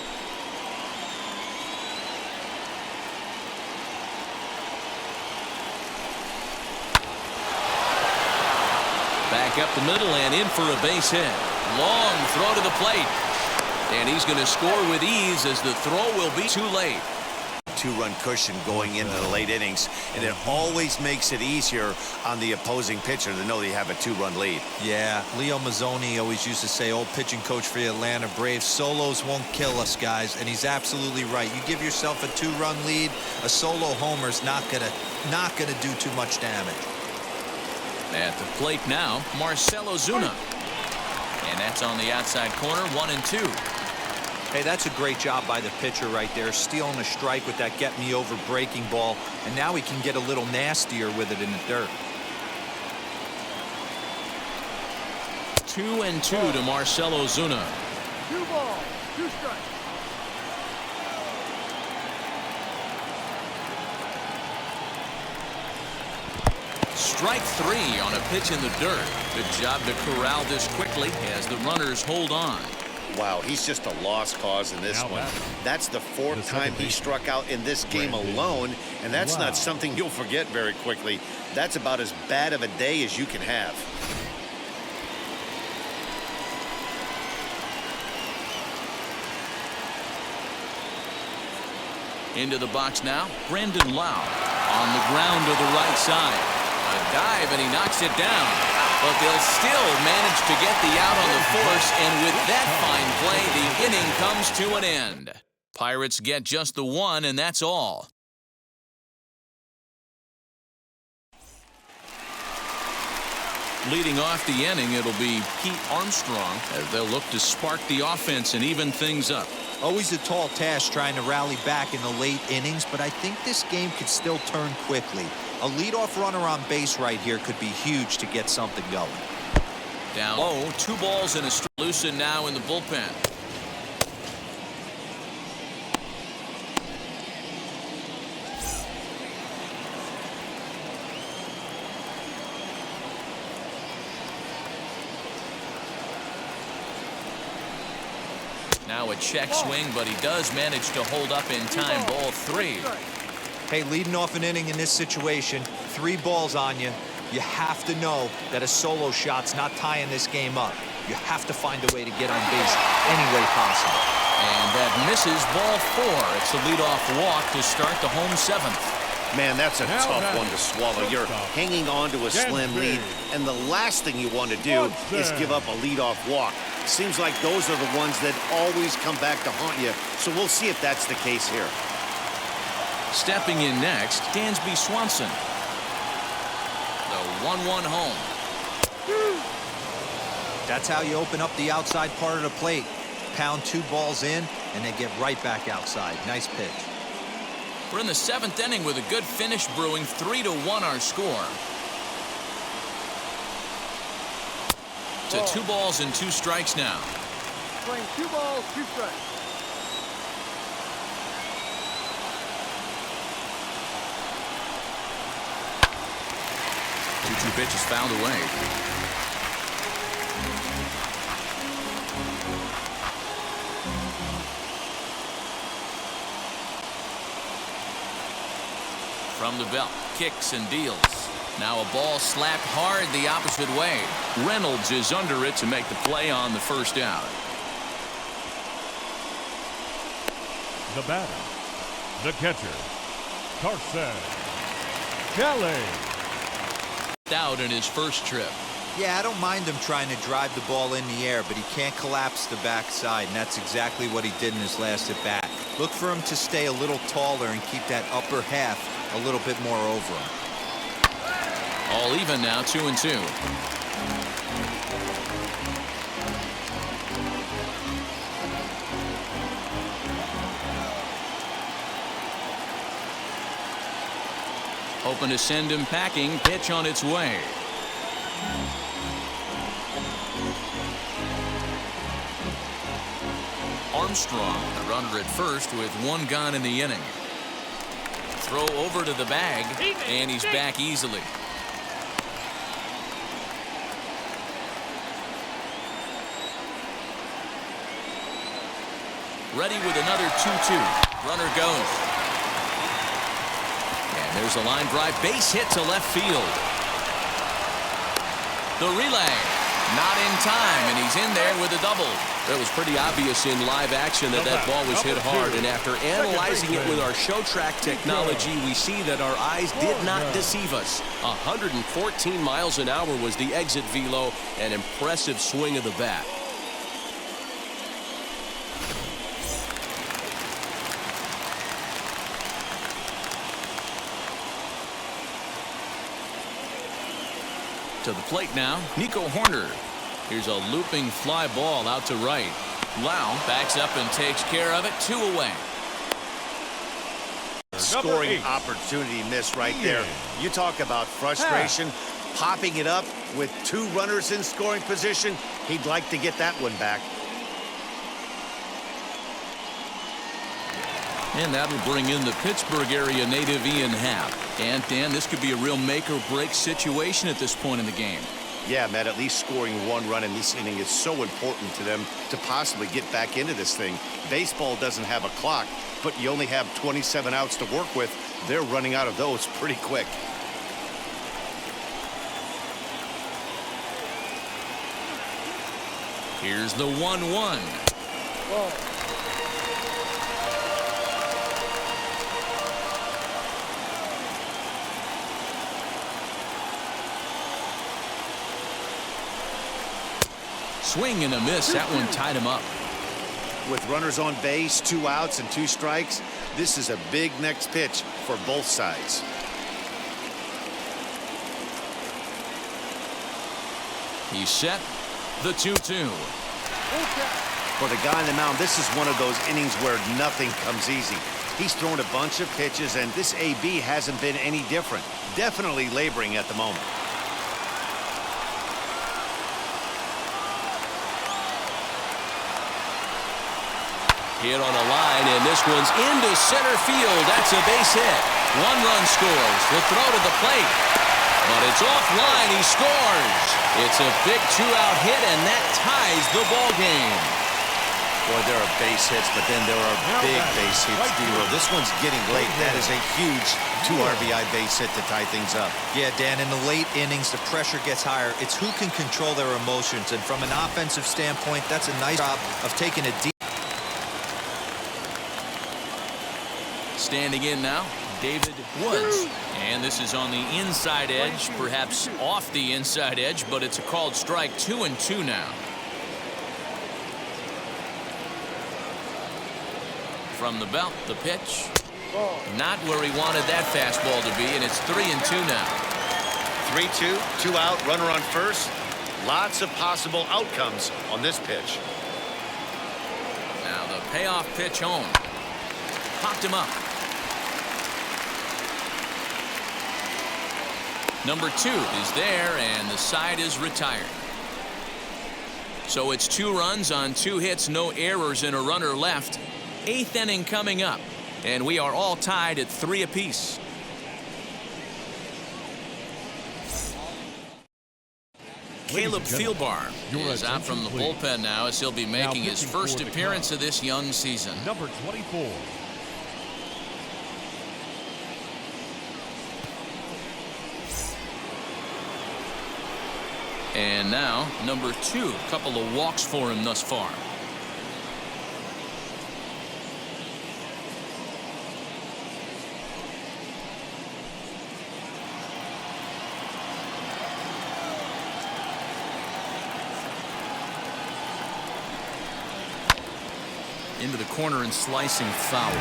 Back up the middle and in for a base hit. Long throw to the plate. And he's going to score with ease as the throw will be too late. 2-run cushion going into the late innings, and it always makes it easier on the opposing pitcher to know they have a 2-run lead. Yeah, Leo Mazzoni always used to say, old pitching coach for the Atlanta Braves, solos won't kill us, guys, and he's absolutely right. You give yourself a 2-run lead, a solo homer's not gonna do too much damage. At the plate now, Marcell Ozuna. And that's on the outside corner, 1-2. Hey, that's a great job by the pitcher right there, stealing a strike with that get-me-over breaking ball, and now he can get a little nastier with it in the dirt. 2-2 to Marcell Ozuna. 2 balls. 2 strikes. Strike 3 on a pitch in the dirt. Good job to corral this quickly as the runners hold on. Wow, he's just a lost cause in this one. That's the 4th time he struck out in this game alone, and that's not something you'll forget very quickly. That's about as bad of a day as you can have. Into the box now, Brandon Lau on the ground to the right side. A dive, and he knocks it down. But they'll still manage to get the out on the force, and with that fine play, the inning comes to an end. Pirates get just the 1, and that's all. Leading off the inning, it'll be Pete Armstrong as they'll look to spark the offense and even things up. Always a tall task trying to rally back in the late innings, but I think this game could still turn quickly. A leadoff runner on base right here could be huge to get something going. Down low, 2 balls and a strike. Loosen now in the bullpen. Now a check swing, but he does manage to hold up in time. Ball 3. Hey, leading off an inning in this situation, 3 balls on you. You have to know that a solo shot's not tying this game up. You have to find a way to get on base any way possible. And that misses, ball 4. It's a leadoff walk to start the home 7th. Man, that's a tough one to swallow. You're hanging on to a slim lead, and the last thing you want to do is give up a leadoff walk. Seems like those are the ones that always come back to haunt you, so we'll see if that's the case here. Stepping in next, Dansby Swanson. The 1-1 home. That's how you open up the outside part of the plate. Pound 2 balls in, and they get right back outside. Nice pitch. We're in the 7th inning with a good finish brewing. 3-1 our score. To 2 balls and 2 strikes now. Playing 2 balls, 2 strikes. Two pitches fouled away. From the belt, kicks and deals. Now a ball slapped hard the opposite way. Reynolds is under it to make the play on the first out. The batter, the catcher, Carson Kelly. Out in his first trip. Yeah, I don't mind him trying to drive the ball in the air, but he can't collapse the backside, and that's exactly what he did in his last at-bat. Look for him to stay a little taller and keep that upper half a little bit more over him. All even now, 2-2. Hoping to send him packing. Pitch on its way. Armstrong, the runner at first with one gone in the inning. Throw over to the bag, and he's back easily. Ready with another 2-2. Runner goes. And there's a line drive. Base hit to left field. The relay. Not in time, and he's in there with a double. That was pretty obvious in live action that that ball was hit hard, and after analyzing it with our show track technology, we see that our eyes did not deceive us. 114 miles an hour was the exit velo, an impressive swing of the bat. To the plate now, Nico Horner. Here's a looping fly ball out to right. Lau backs up and takes care of it. 2 away. Scoring opportunity missed right there. You talk about frustration. Popping it up with 2 runners in scoring position. He'd like to get that one back. And that'll bring in the Pittsburgh area native Ian Happ. And Dan, this could be a real make or break situation at this point in the game. Yeah, Matt, at least scoring 1 run in this inning is so important to them to possibly get back into this thing. Baseball doesn't have a clock, but you only have 27 outs to work with. They're running out of those pretty quick. Here's the 1-1. Swing and a miss. That one tied him up. With runners on base, 2 outs and 2 strikes, this is a big next pitch for both sides. He's set. The 2-2. For the guy on the mound, this is one of those innings where nothing comes easy. He's thrown a bunch of pitches, and this AB hasn't been any different. Definitely laboring at the moment. Hit on a line, and this one's into center field. That's a base hit. 1 run scores. The throw to the plate. But it's offline. He scores. It's a big 2-out hit, and that ties the ball game. Boy, there are base hits, but then there are big base hits, D-Row. This one's getting late. That is a huge 2 RBI base hit to tie things up. Yeah, Dan, in the late innings, the pressure gets higher. It's who can control their emotions, and from an offensive standpoint, that's a nice job of taking a deep. Standing in now, David Woods. And this is on the inside edge, perhaps off the inside edge, but it's a called strike. 2-2 now. From the belt, the pitch. Not where he wanted that fastball to be, and it's 3-2 now. 3-2, 2 out, runner on first. Lots of possible outcomes on this pitch. Now the payoff pitch home. Popped him up. Number 2 is there, and the side is retired. So it's 2 runs on 2 hits, no errors, and a runner left. 8th inning coming up, and we are all tied at 3 apiece. Caleb Fieldbar is out from the bullpen now as he'll be making his first appearance of this young season. Number 24. And now, number 2, a couple of walks for him thus far. into the corner and slicing foul.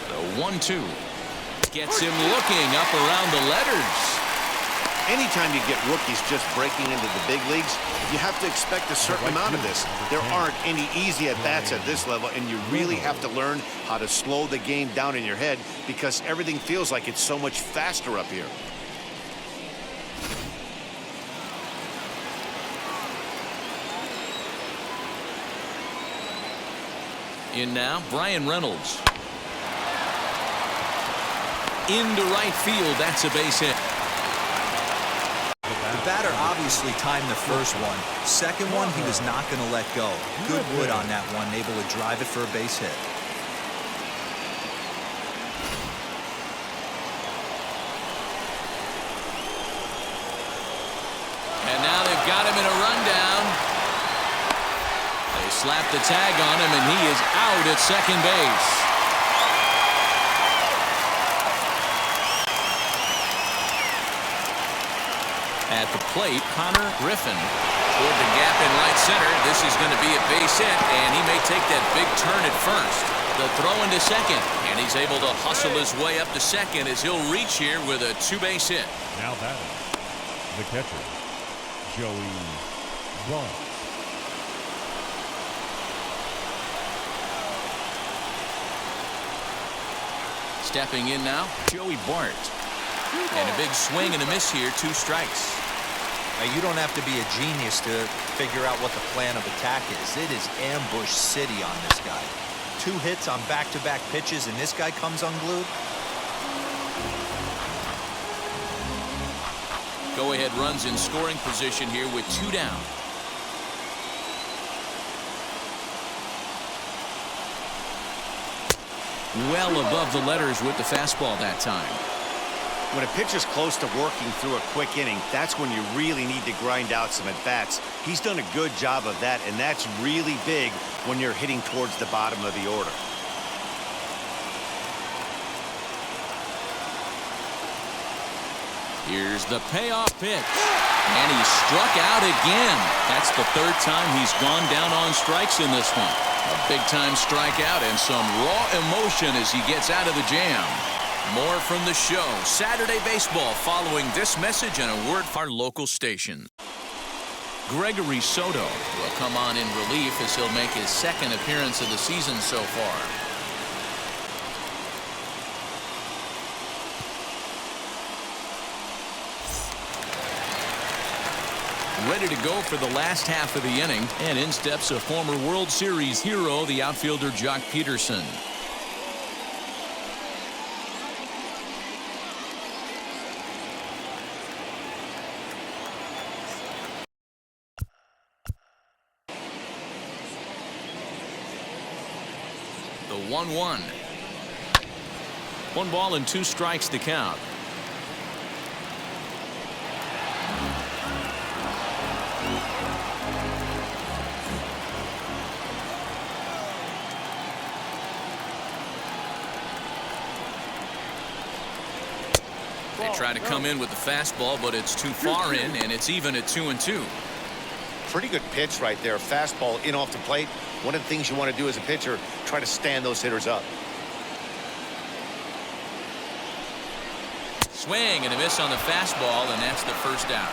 The 1-2 gets him looking up around the letters. Anytime you get rookies just breaking into the big leagues, you have to expect a certain amount of this. There aren't any easy at-bats at this level, and you really have to learn how to slow the game down in your head because everything feels like it's so much faster up here. In now, Brian Reynolds. Into right field, that's a base hit. The batter obviously timed the first one. Second one, he was not going to let go. Good wood on that one, able to drive it for a base hit. And now they've got him in a rundown. They slap the tag on him, and he is out at second base. At the plate, Connor Griffin toward the gap in right center. This is going to be a base hit, and he may take that big turn at first. The throw into second, and he's able to hustle his way up to second as he'll reach here with a two-base hit. Now batting, the catcher, Joey Vaughn. Stepping in now, Joey Bart. And a big swing and a miss here, 2 strikes. Now, you don't have to be a genius to figure out what the plan of attack is. It is ambush city on this guy. 2 hits on back-to-back pitches, and this guy comes unglued. Go-ahead runs in scoring position here with 2 down. Well above the letters with the fastball that time. When a pitcher's close to working through a quick inning, that's when you really need to grind out some at-bats. He's done a good job of that, and that's really big when you're hitting towards the bottom of the order. Here's the payoff pitch. And he struck out again. That's the 3rd time he's gone down on strikes in this one. A big-time strikeout and some raw emotion as he gets out of the jam. More from the show. Saturday Baseball following this message and a word from our local station. Gregory Soto will come on in relief as he'll make his 2nd appearance of the season so far. Ready to go for the last half of the inning, and in steps a former World Series hero, the outfielder Jock Peterson. The 1-1. 1 ball and 2 strikes to count. They try to come in with the fastball, but it's too far in, and it's even at 2-2. Pretty good pitch right there. Fastball in off the plate. One of the things you want to do as a pitcher, try to stand those hitters up. Swing and a miss on the fastball, and that's the first out.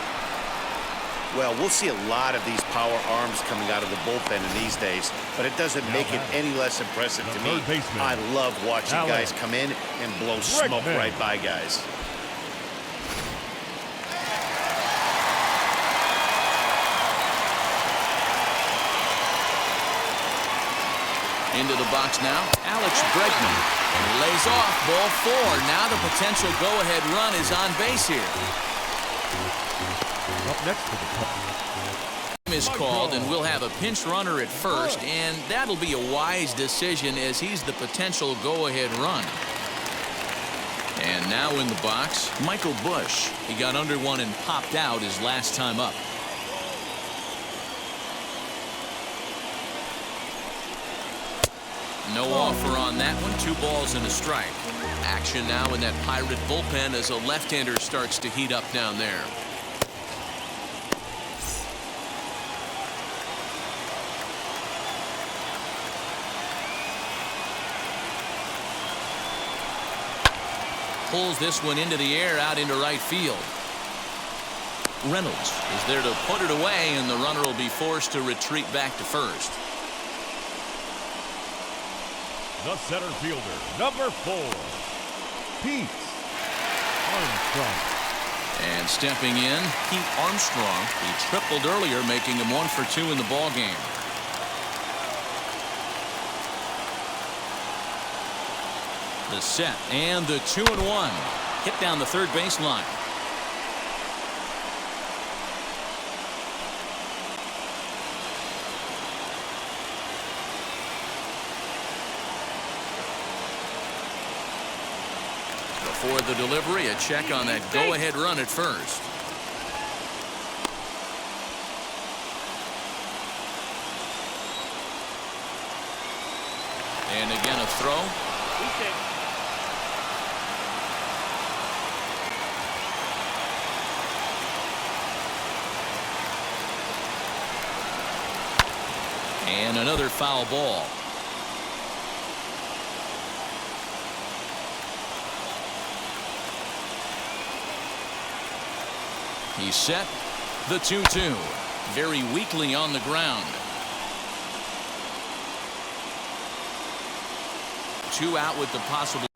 Well, we'll see a lot of these power arms coming out of the bullpen in these days, but it doesn't make it any less impressive to me. I love watching guys come in and blow smoke right by guys. Into the box now, Alex Bregman. And he lays off, ball 4. Now the potential go-ahead run is on base here. Up next to the Is called, and we'll have a pinch runner at first, and that'll be a wise decision as he's the potential go-ahead run. And now in the box, Michael Bush. He got under one and popped out his last time up. No offer on that one. 2 balls and a strike. Action now in that Pirate bullpen as a left-hander starts to heat up down there. Pulls this one into the air out into right field. Reynolds is there to put it away, and the runner will be forced to retreat back to first. The center fielder, number 4, Pete Armstrong. And stepping in, Pete Armstrong. He tripled earlier, making him 1 for 2 in the ballgame. The set and the 2-1. Hit down the third baseline. Before the delivery, a check on that go-ahead run at first. And again a throw. And another foul ball. He's set. The 2-2. Very weakly on the ground. 2 out with the possible.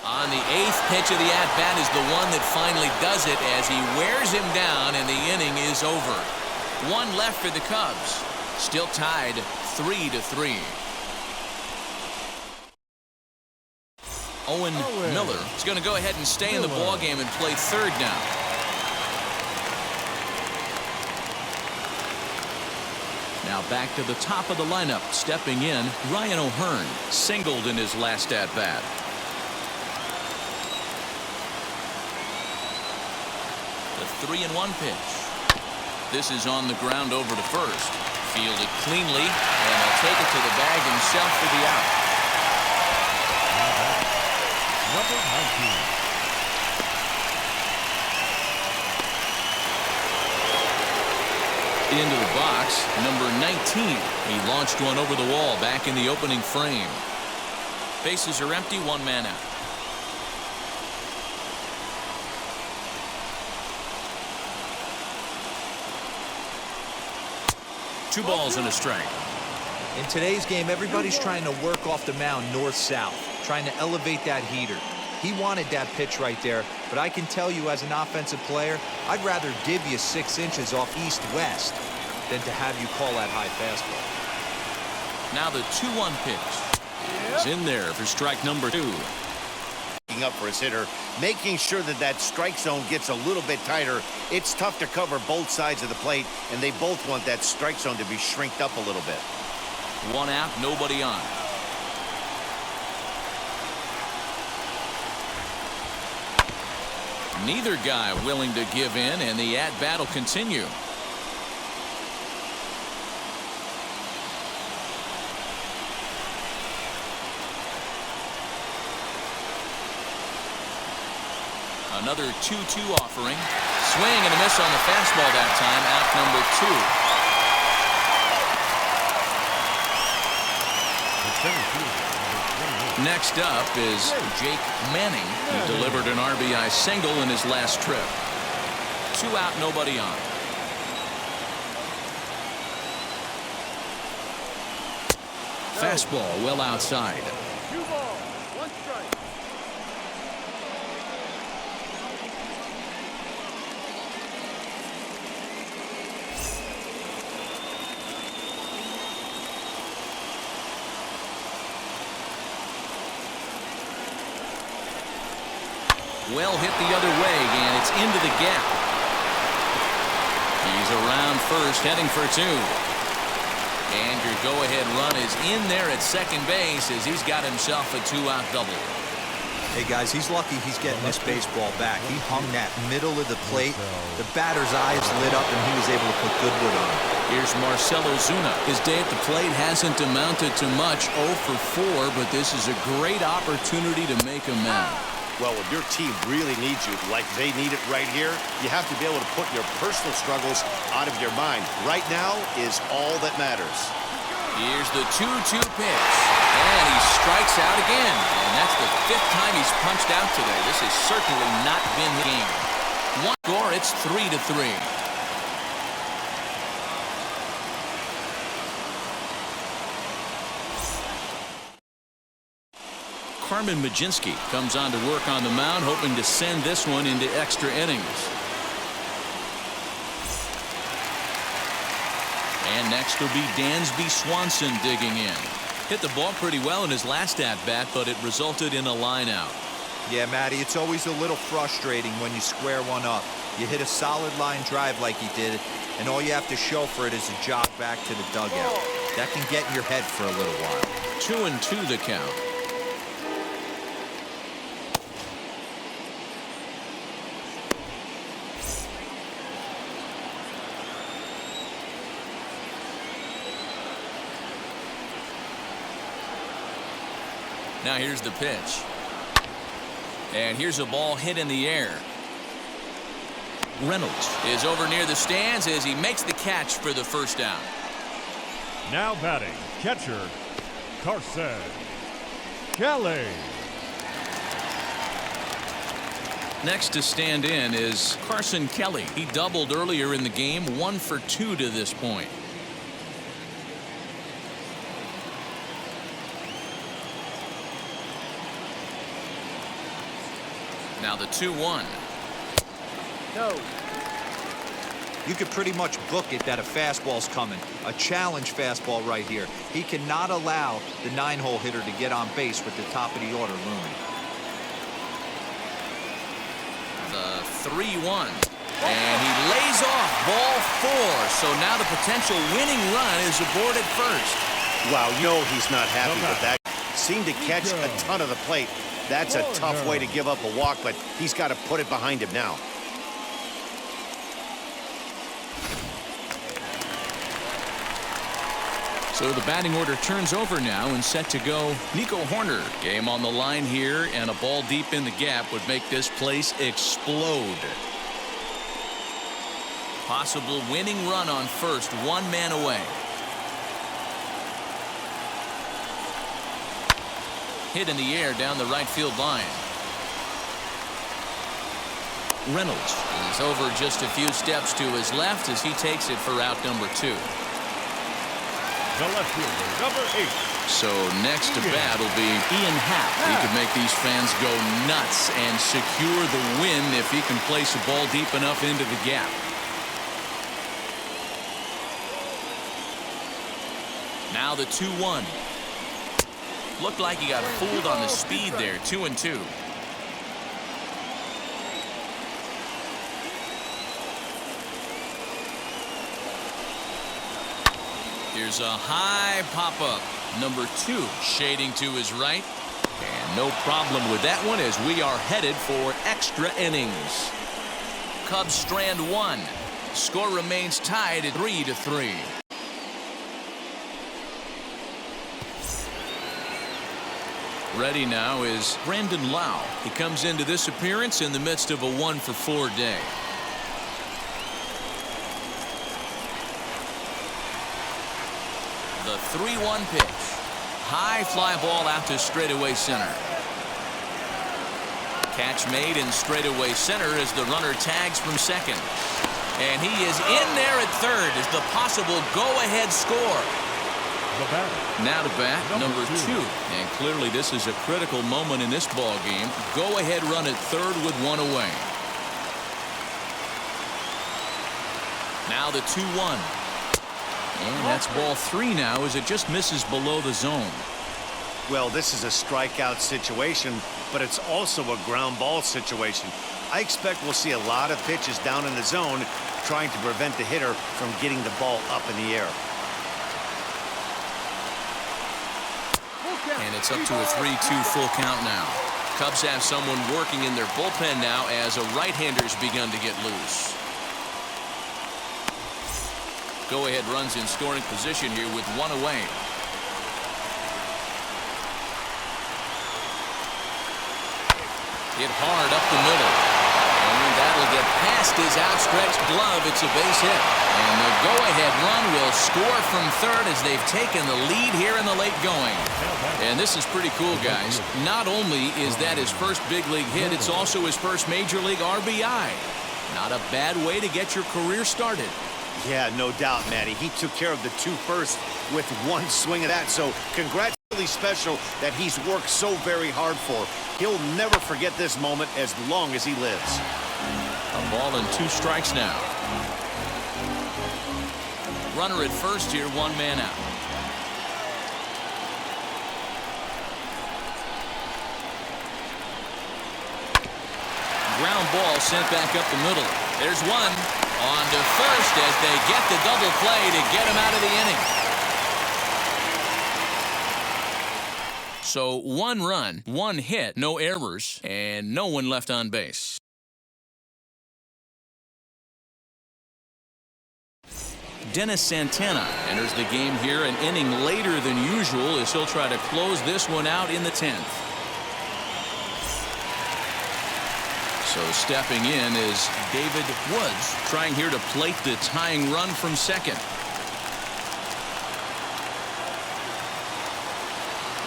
On the 8th pitch of the at-bat is the one that finally does it as he wears him down, and the inning is over. 1 left for the Cubs. Still tied 3-3. Owen Miller is going to go ahead and stay in the ballgame and play third now. Now back to the top of the lineup. Stepping in, Ryan O'Hearn singled in his last at-bat. The 3-1 pitch. This is on the ground over to first. Fielded cleanly, and he'll take it to the bag himself for the out. Number 19. Into the box, number 19. He launched one over the wall back in the opening frame. Bases are empty, 1 man out. Two balls and a strike. In today's game, everybody's trying to work off the mound north-south, trying to elevate that heater. He wanted that pitch right there, but I can tell you as an offensive player, I'd rather give you 6 inches off east-west than to have you call that high fastball. Now the 2-1 pitch is in there for strike number 2. Up for his hitter, making sure that that strike zone gets a little bit tighter. It's tough to cover both sides of the plate, and they both want that strike zone to be shrinked up a little bit. 1 out, nobody on. Neither guy willing to give in, and the at-bat will continue. Another 2-2 offering. Swing and a miss on the fastball that time. Out number 2. Next up is Jake Manning, who delivered an RBI single in his last trip. 2 out, nobody on. Fastball well outside. 2 balls, 1 strike. Well hit the other way, and it's into the gap. He's around first, heading for 2. And your go-ahead run is in there at second base as he's got himself a two-out double. Hey, guys, he's lucky he's getting this baseball back. He hung that middle of the plate. The batter's eyes lit up, and he was able to put good wood on it. Here's Marcell Ozuna. His day at the plate hasn't amounted to much, 0 for 4, but this is a great opportunity to make amends. Well, when your team really needs you, like they need it right here, you have to be able to put your personal struggles out of your mind. Right now is all that matters. Here's the 2-2 pitch. And he strikes out again. And that's the 5th time he's punched out today. This has certainly not been the game. One score, it's 3-3. Carmen Mlodzinski comes on to work on the mound, hoping to send this one into extra innings. And next will be Dansby Swanson digging in. Hit the ball pretty well in his last at-bat, but it resulted in a line-out. Yeah, Matty, it's always a little frustrating when you square one up. You hit a solid line drive like he did, and all you have to show for it is a jog back to the dugout. That can get in your head for a little while. 2-2 the count. Now here's the pitch. And here's a ball hit in the air. Reynolds is over near the stands as he makes the catch for the first down. Now batting, catcher, Carson Kelly. Next to stand in is Carson Kelly. He doubled earlier in the game, 1 for 2 to this point. Now the 2-1. No. You could pretty much book it that a fastball's coming. A challenge fastball right here. He cannot allow the 9-hole hitter to get on base with the top of the order looming. The 3-1. And he lays off ball 4. So now the potential winning run is aboard at first. Wow, you know he's not happy with that. Seemed to catch a ton of the plate. That's a tough way to give up a walk, but he's got to put it behind him now. So the batting order turns over now and set to go Nico Horner. Game on the line here, and a ball deep in the gap would make this place explode. Possible winning run on first, 1 man away. Hit in the air down the right field line. Reynolds is over just a few steps to his left as he takes it for out number 2. The left fielder, number 8. So next to bat will be Ian Happ. He could make these fans go nuts and secure the win if he can place a ball deep enough into the gap. Now the 2-1. Looked like he got fooled on the speed there. 2-2. Here's a high pop-up. Number 2 shading to his right. And no problem with that one as we are headed for extra innings. Cubs strand 1. Score remains tied at 3-3. Ready now is Brandon Lau. He comes into this appearance in the midst of a 1 for 4 day. The 3-1 pitch. High fly ball out to straightaway center. Catch made in straightaway center as the runner tags from second. And he is in there at third as the possible go-ahead score. Now to bat, number 2. And clearly this is a critical moment in this ball game. Go-ahead run at third with 1 away. Now the 2-1. And that's ball 3 now as it just misses below the zone. Well, this is a strikeout situation, but it's also a ground ball situation. I expect we'll see a lot of pitches down in the zone trying to prevent the hitter from getting the ball up in the air. And it's up to a 3-2 full count now. Cubs have someone working in their bullpen now as a right-hander's begun to get loose. Go-ahead runs in scoring position here with one away. Hit hard up the middle. And that'll get past his outstretched glove. It's a base hit. And the go-ahead run will score from third as they've taken the lead here in the late going. And this is pretty cool, guys. Not only is that his first big league hit, it's also his first major league RBI. Not a bad way to get your career started. Yeah, no doubt, Matty. He took care of the two first with one swing of that. So congrats. Really special that he's worked so very hard for. He'll never forget this moment as long as he lives. A ball and 2 strikes now. Runner at first here, 1 man out. Ground ball sent back up the middle. There's one. On to first as they get the double play to get him out of the inning. So 1 run, 1 hit, no errors, and no one left on base. Dennis Santana enters the game here an inning later than usual as he'll try to close this one out in the 10th. So stepping in is David Woods, trying here to plate the tying run from second.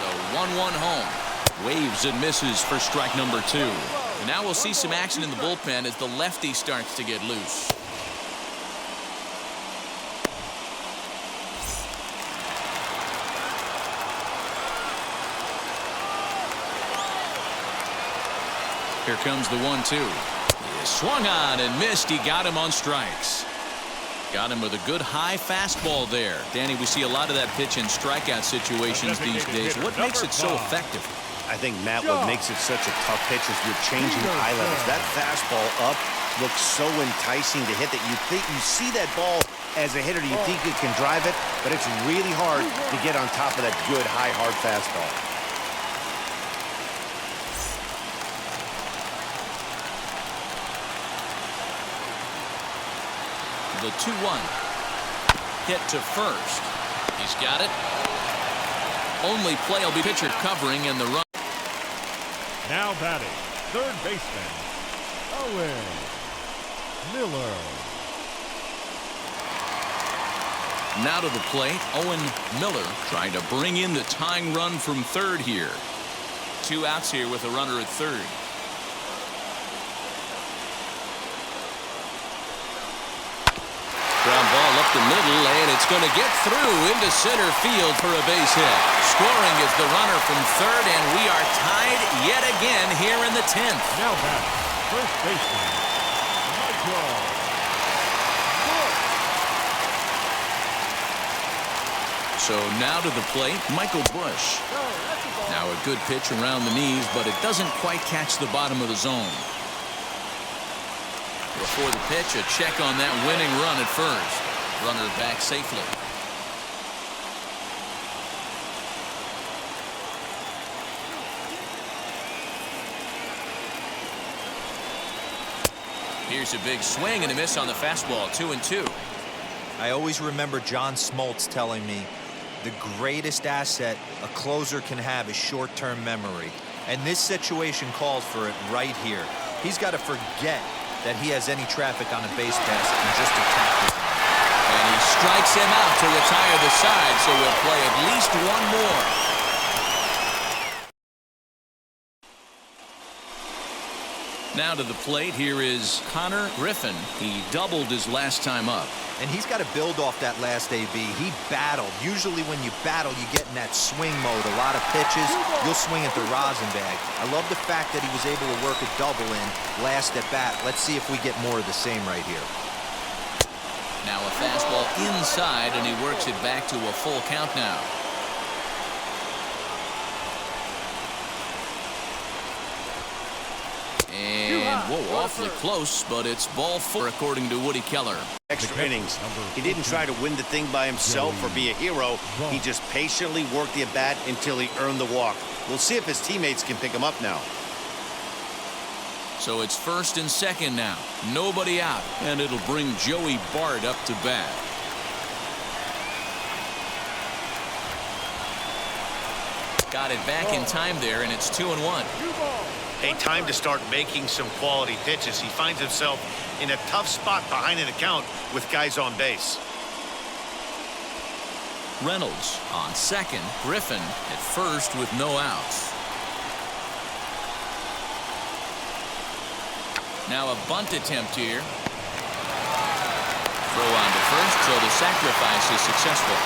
The 1-1 home. Waves and misses for strike number 2. And now we'll see some action in the bullpen as the lefty starts to get loose. Here comes the 1-2. He swung on and missed. He got him on strikes. Got him with a good high fastball there. Danny, we see a lot of that pitch in strikeout situations these days. What makes it so effective? I think, Matt, what makes it such a tough pitch is you're changing eye levels. That fastball up looks so enticing to hit that you see that ball as a hitter, you think you can drive it, but it's really hard to get on top of that good high hard fastball. The 2-1 hit to first. He's got it. Only play will be pitcher covering in the run. Now batting, third baseman, Owen Miller. Now to the plate, Owen Miller trying to bring in the tying run from third here. 2 outs here with a runner at third. Ground ball up the middle, and it's going to get through into center field for a base hit. Scoring is the runner from third, and we are tied yet again here in the 10th. Now back, first baseman, Michael. So now to the plate, Michael Bush. Now a good pitch around the knees, but it doesn't quite catch the bottom of the zone. Before the pitch, a check on that winning run at first. Runner back safely. Here's a big swing and a miss on the fastball. 2-2. I always remember John Smoltz telling me the greatest asset a closer can have is short-term memory. And this situation calls for it right here. He's got to forget that he has any traffic on a base pass and just attack it. And he strikes him out to retire the side, so we'll play at least one more. Now to the plate, here is Connor Griffin. He doubled his last time up. And he's got to build off that last AB. He battled. Usually when you battle, you get in that swing mode. A lot of pitches, you'll swing at the rosin bag. I love the fact that he was able to work a double in last at bat. Let's see if we get more of the same right here. Now a fastball inside, and he works it back to a full count now. And Whoa, awfully close, but it's ball 4 according to Woody Keller. Extra innings. He didn't try to win the thing by himself or be a hero. He just patiently worked the at-bat until he earned the walk. We'll see if his teammates can pick him up now. So it's first and second now. Nobody out. And it'll bring Joey Bart up to bat. Got it back in time there, and it's 2-1. A time to start making some quality pitches. He finds himself in a tough spot behind an account with guys on base. Reynolds on second. Griffin at first with no outs. Now a bunt attempt here. Throw on to first, so the sacrifice is successful.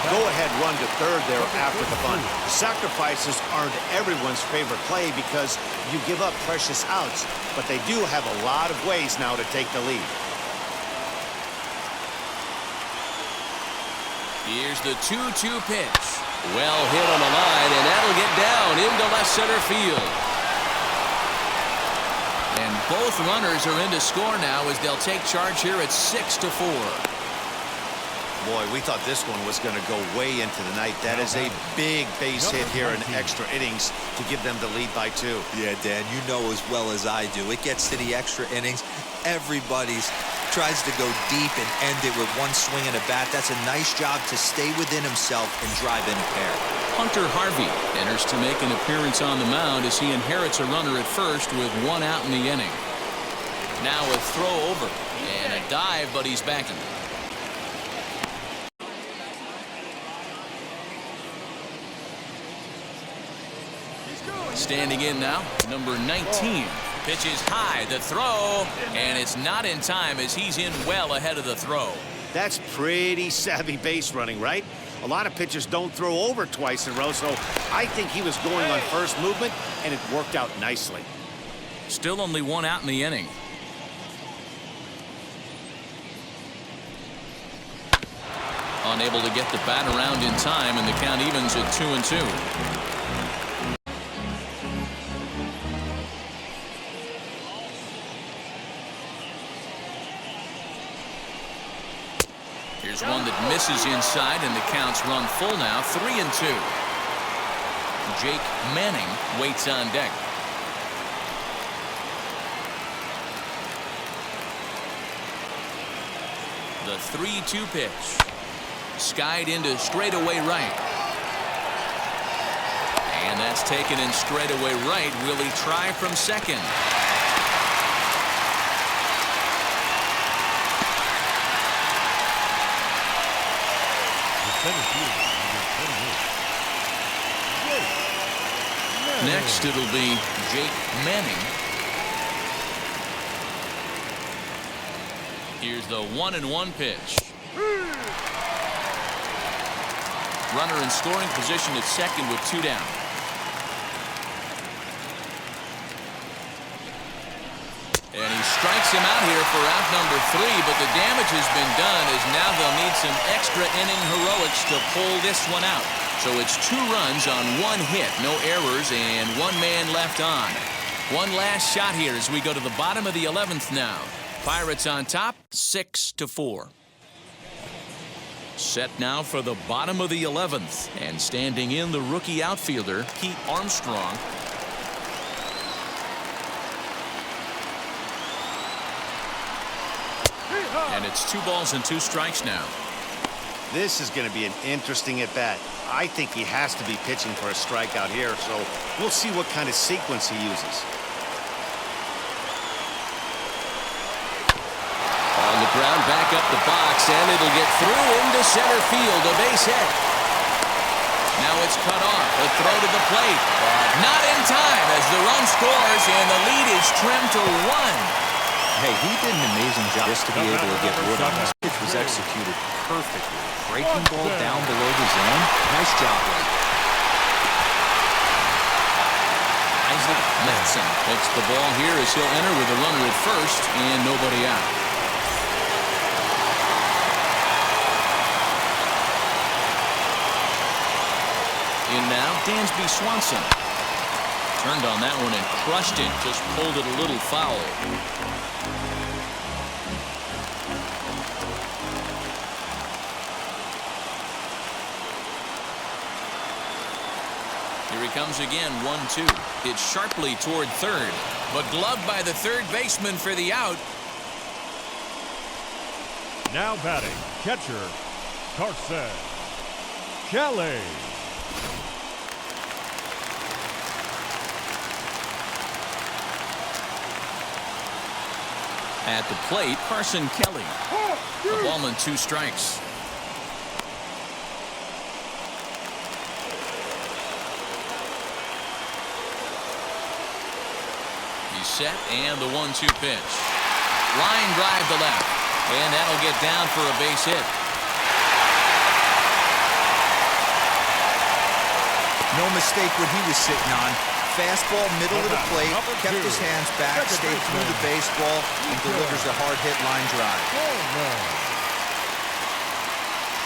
Go-ahead run to third there after the bunt. Sacrifices aren't everyone's favorite play because you give up precious outs, but they do have a lot of ways now to take the lead. Here's the 2-2 pitch. Well hit on the line, and that'll get down into left center field. And both runners are in to score now as they'll take charge here at 6-4. Boy, we thought this one was going to go way into the night. That is a big base hit here in extra innings to give them the lead by 2. Yeah, Dan, you know as well as I do. It gets to the extra innings. Everybody's tries to go deep and end it with one swing and a bat. That's a nice job to stay within himself and drive in a pair. Hunter Harvey enters to make an appearance on the mound as he inherits a runner at first with 1 out in the inning. Now a throw over and a dive, but he's backing. Standing in now, number 19. Pitches high, the throw, and it's not in time as he's in well ahead of the throw. That's pretty savvy base running, right? A lot of pitchers don't throw over twice in a row, so I think he was going on first movement, and it worked out nicely. Still only 1 out in the inning. Unable to get the bat around in time, and the count evens at 2-2. Here's one that misses inside, and the count's run full now, 3-2. Jake Manning waits on deck. The 3-2 pitch. Skied into straightaway right. And that's taken in straightaway right. Will he try from second? Next, it'll be Jake Manning. Here's the 1-1 pitch. Runner in scoring position at second with 2 down. And he strikes him out here for out number 3, but the damage has been done as now they'll need some extra inning heroics to pull this one out. So it's 2 runs on 1 hit, no errors, and 1 man left on. One last shot here as we go to the bottom of the 11th now. Pirates on top, 6-4. Set now for the bottom of the 11th, and standing in the rookie outfielder, Pete Armstrong. And it's 2 balls and 2 strikes now. This is going to be an interesting at-bat. I think he has to be pitching for a strikeout here, so we'll see what kind of sequence he uses. On the ground, back up the box, and it'll get through into center field, a base hit. Now it's cut off, a throw to the plate. Not in time as the run scores, and the lead is trimmed to 1. Hey, he did an amazing job just to be able to get wood on this. Pitch was executed perfectly. Breaking ball down below the zone. Nice job, Blake. Isaac Matson takes the ball here as he'll enter with a runner at first and nobody out. In now, Dansby Swanson. Turned on that one and crushed it. Just pulled it a little foul. Here he comes again, 1-2. Hit sharply toward third, but gloved by the third baseman for the out. Now batting, catcher, Carson Kelly. At the plate, Carson Kelly. A ball and 2 strikes. He's set, and the 1-2 pitch. Line drive to left, and that'll get down for a base hit. No mistake what he was sitting on. Fastball, middle of the plate, kept his hands back, stayed through the baseball, and delivers a hard-hit line drive.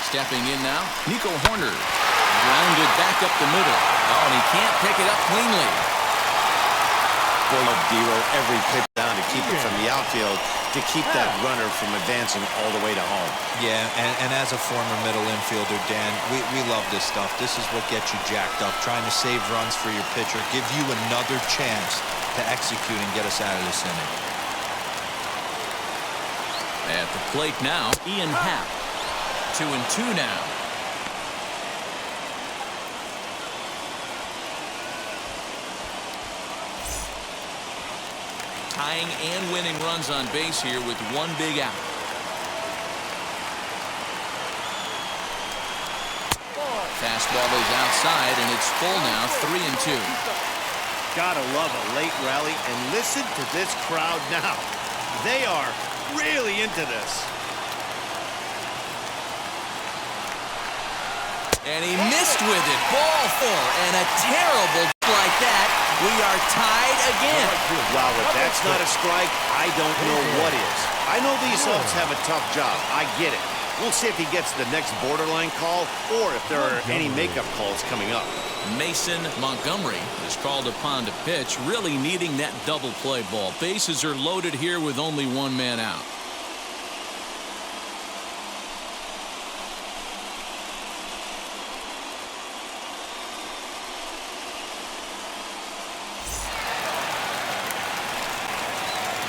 Stepping in now, Nico Horner. Grounded back up the middle. Oh, and he can't pick it up cleanly. Full of Dero every pitch down to keep it from the outfield, to keep that runner from advancing all the way to home. Yeah, and as a former middle infielder, Dan, we love this stuff. This is what gets you jacked up, trying to save runs for your pitcher, give you another chance to execute and get us out of this inning. At the plate now, Ian Happ. 2-2 now. Tying and winning runs on base here with 1 big out. Fastball is outside, and it's full now, 3-2. Gotta love a late rally, and listen to this crowd now. They are really into this. And he missed with it. Ball 4, and a terrible like that. We are tied again. Wow, if that's not a strike, I don't know what is. I know these umps have a tough job. I get it. We'll see if he gets the next borderline call or if there are any makeup calls coming up. Mason Montgomery is called upon to pitch, really needing that double play ball. Bases are loaded here with only 1 man out.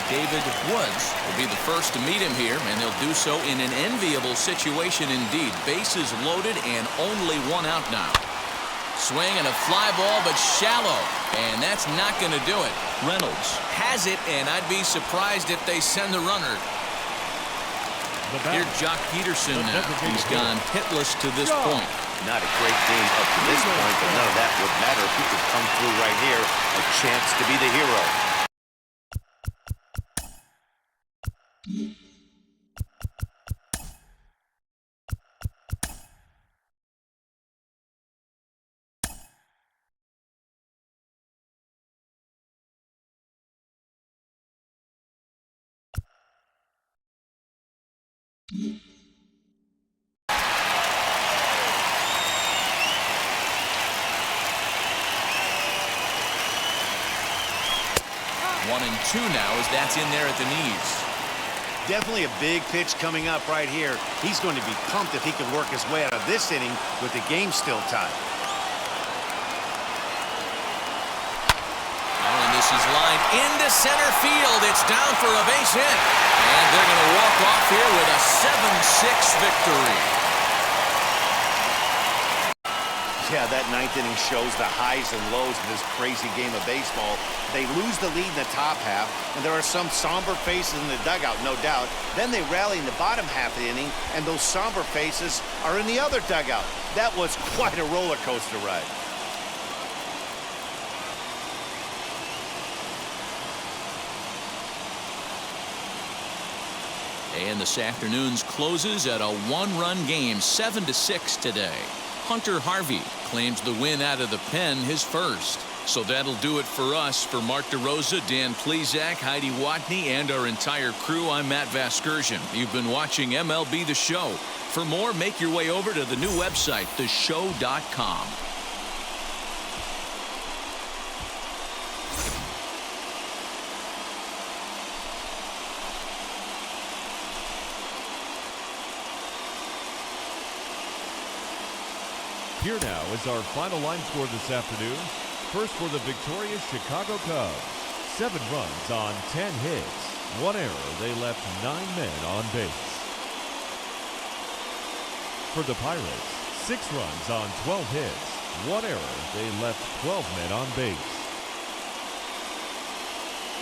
David Woods will be the first to meet him here, and he'll do so in an enviable situation indeed. Bases loaded and only 1 out now. Swing and a fly ball, but shallow, and that's not going to do it. Reynolds has it, and I'd be surprised if they send the runner. Here's Jock Peterson now. He's gone hitless to this point. Not a great game up to this point, but none of that would matter if he could come through right here. A chance to be the hero. One and 2 now as that's in there at the knees. Definitely a big pitch coming up right here. He's going to be pumped if he can work his way out of this inning with the game still tied. Oh, and this is lined into center field. It's down for a base hit. And they're going to walk off here with a 7-6 victory. Yeah, that 9th inning shows the highs and lows of this crazy game of baseball. They lose the lead in the top half, and there are some somber faces in the dugout, no doubt. Then they rally in the bottom half of the inning, and those somber faces are in the other dugout. That was quite a roller coaster ride. And this afternoon's closes at a 1-run game, 7-6 today. Hunter Harvey claims the win out of the pen, his first. So that'll do it for us. For Mark DeRosa, Dan Plezak, Heidi Watney, and our entire crew, I'm Matt Vasgersian. You've been watching MLB The Show. For more, make your way over to the new website, theshow.com. Here now is our final line score this afternoon. First for the victorious Chicago Cubs. 7 runs on 10 hits. 1 error. They left 9 men on base. For the Pirates, 6 runs on 12 hits. 1 error. They left 12 men on base.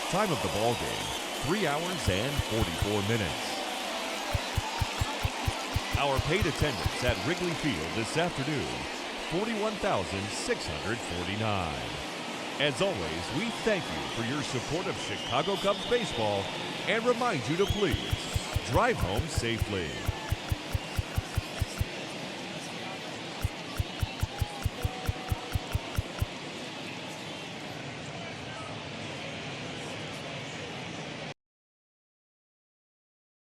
Time of the ball game, 3 hours and 44 minutes. Our paid attendance at Wrigley Field this afternoon, 41,649. As always, we thank you for your support of Chicago Cubs baseball and remind you to please drive home safely.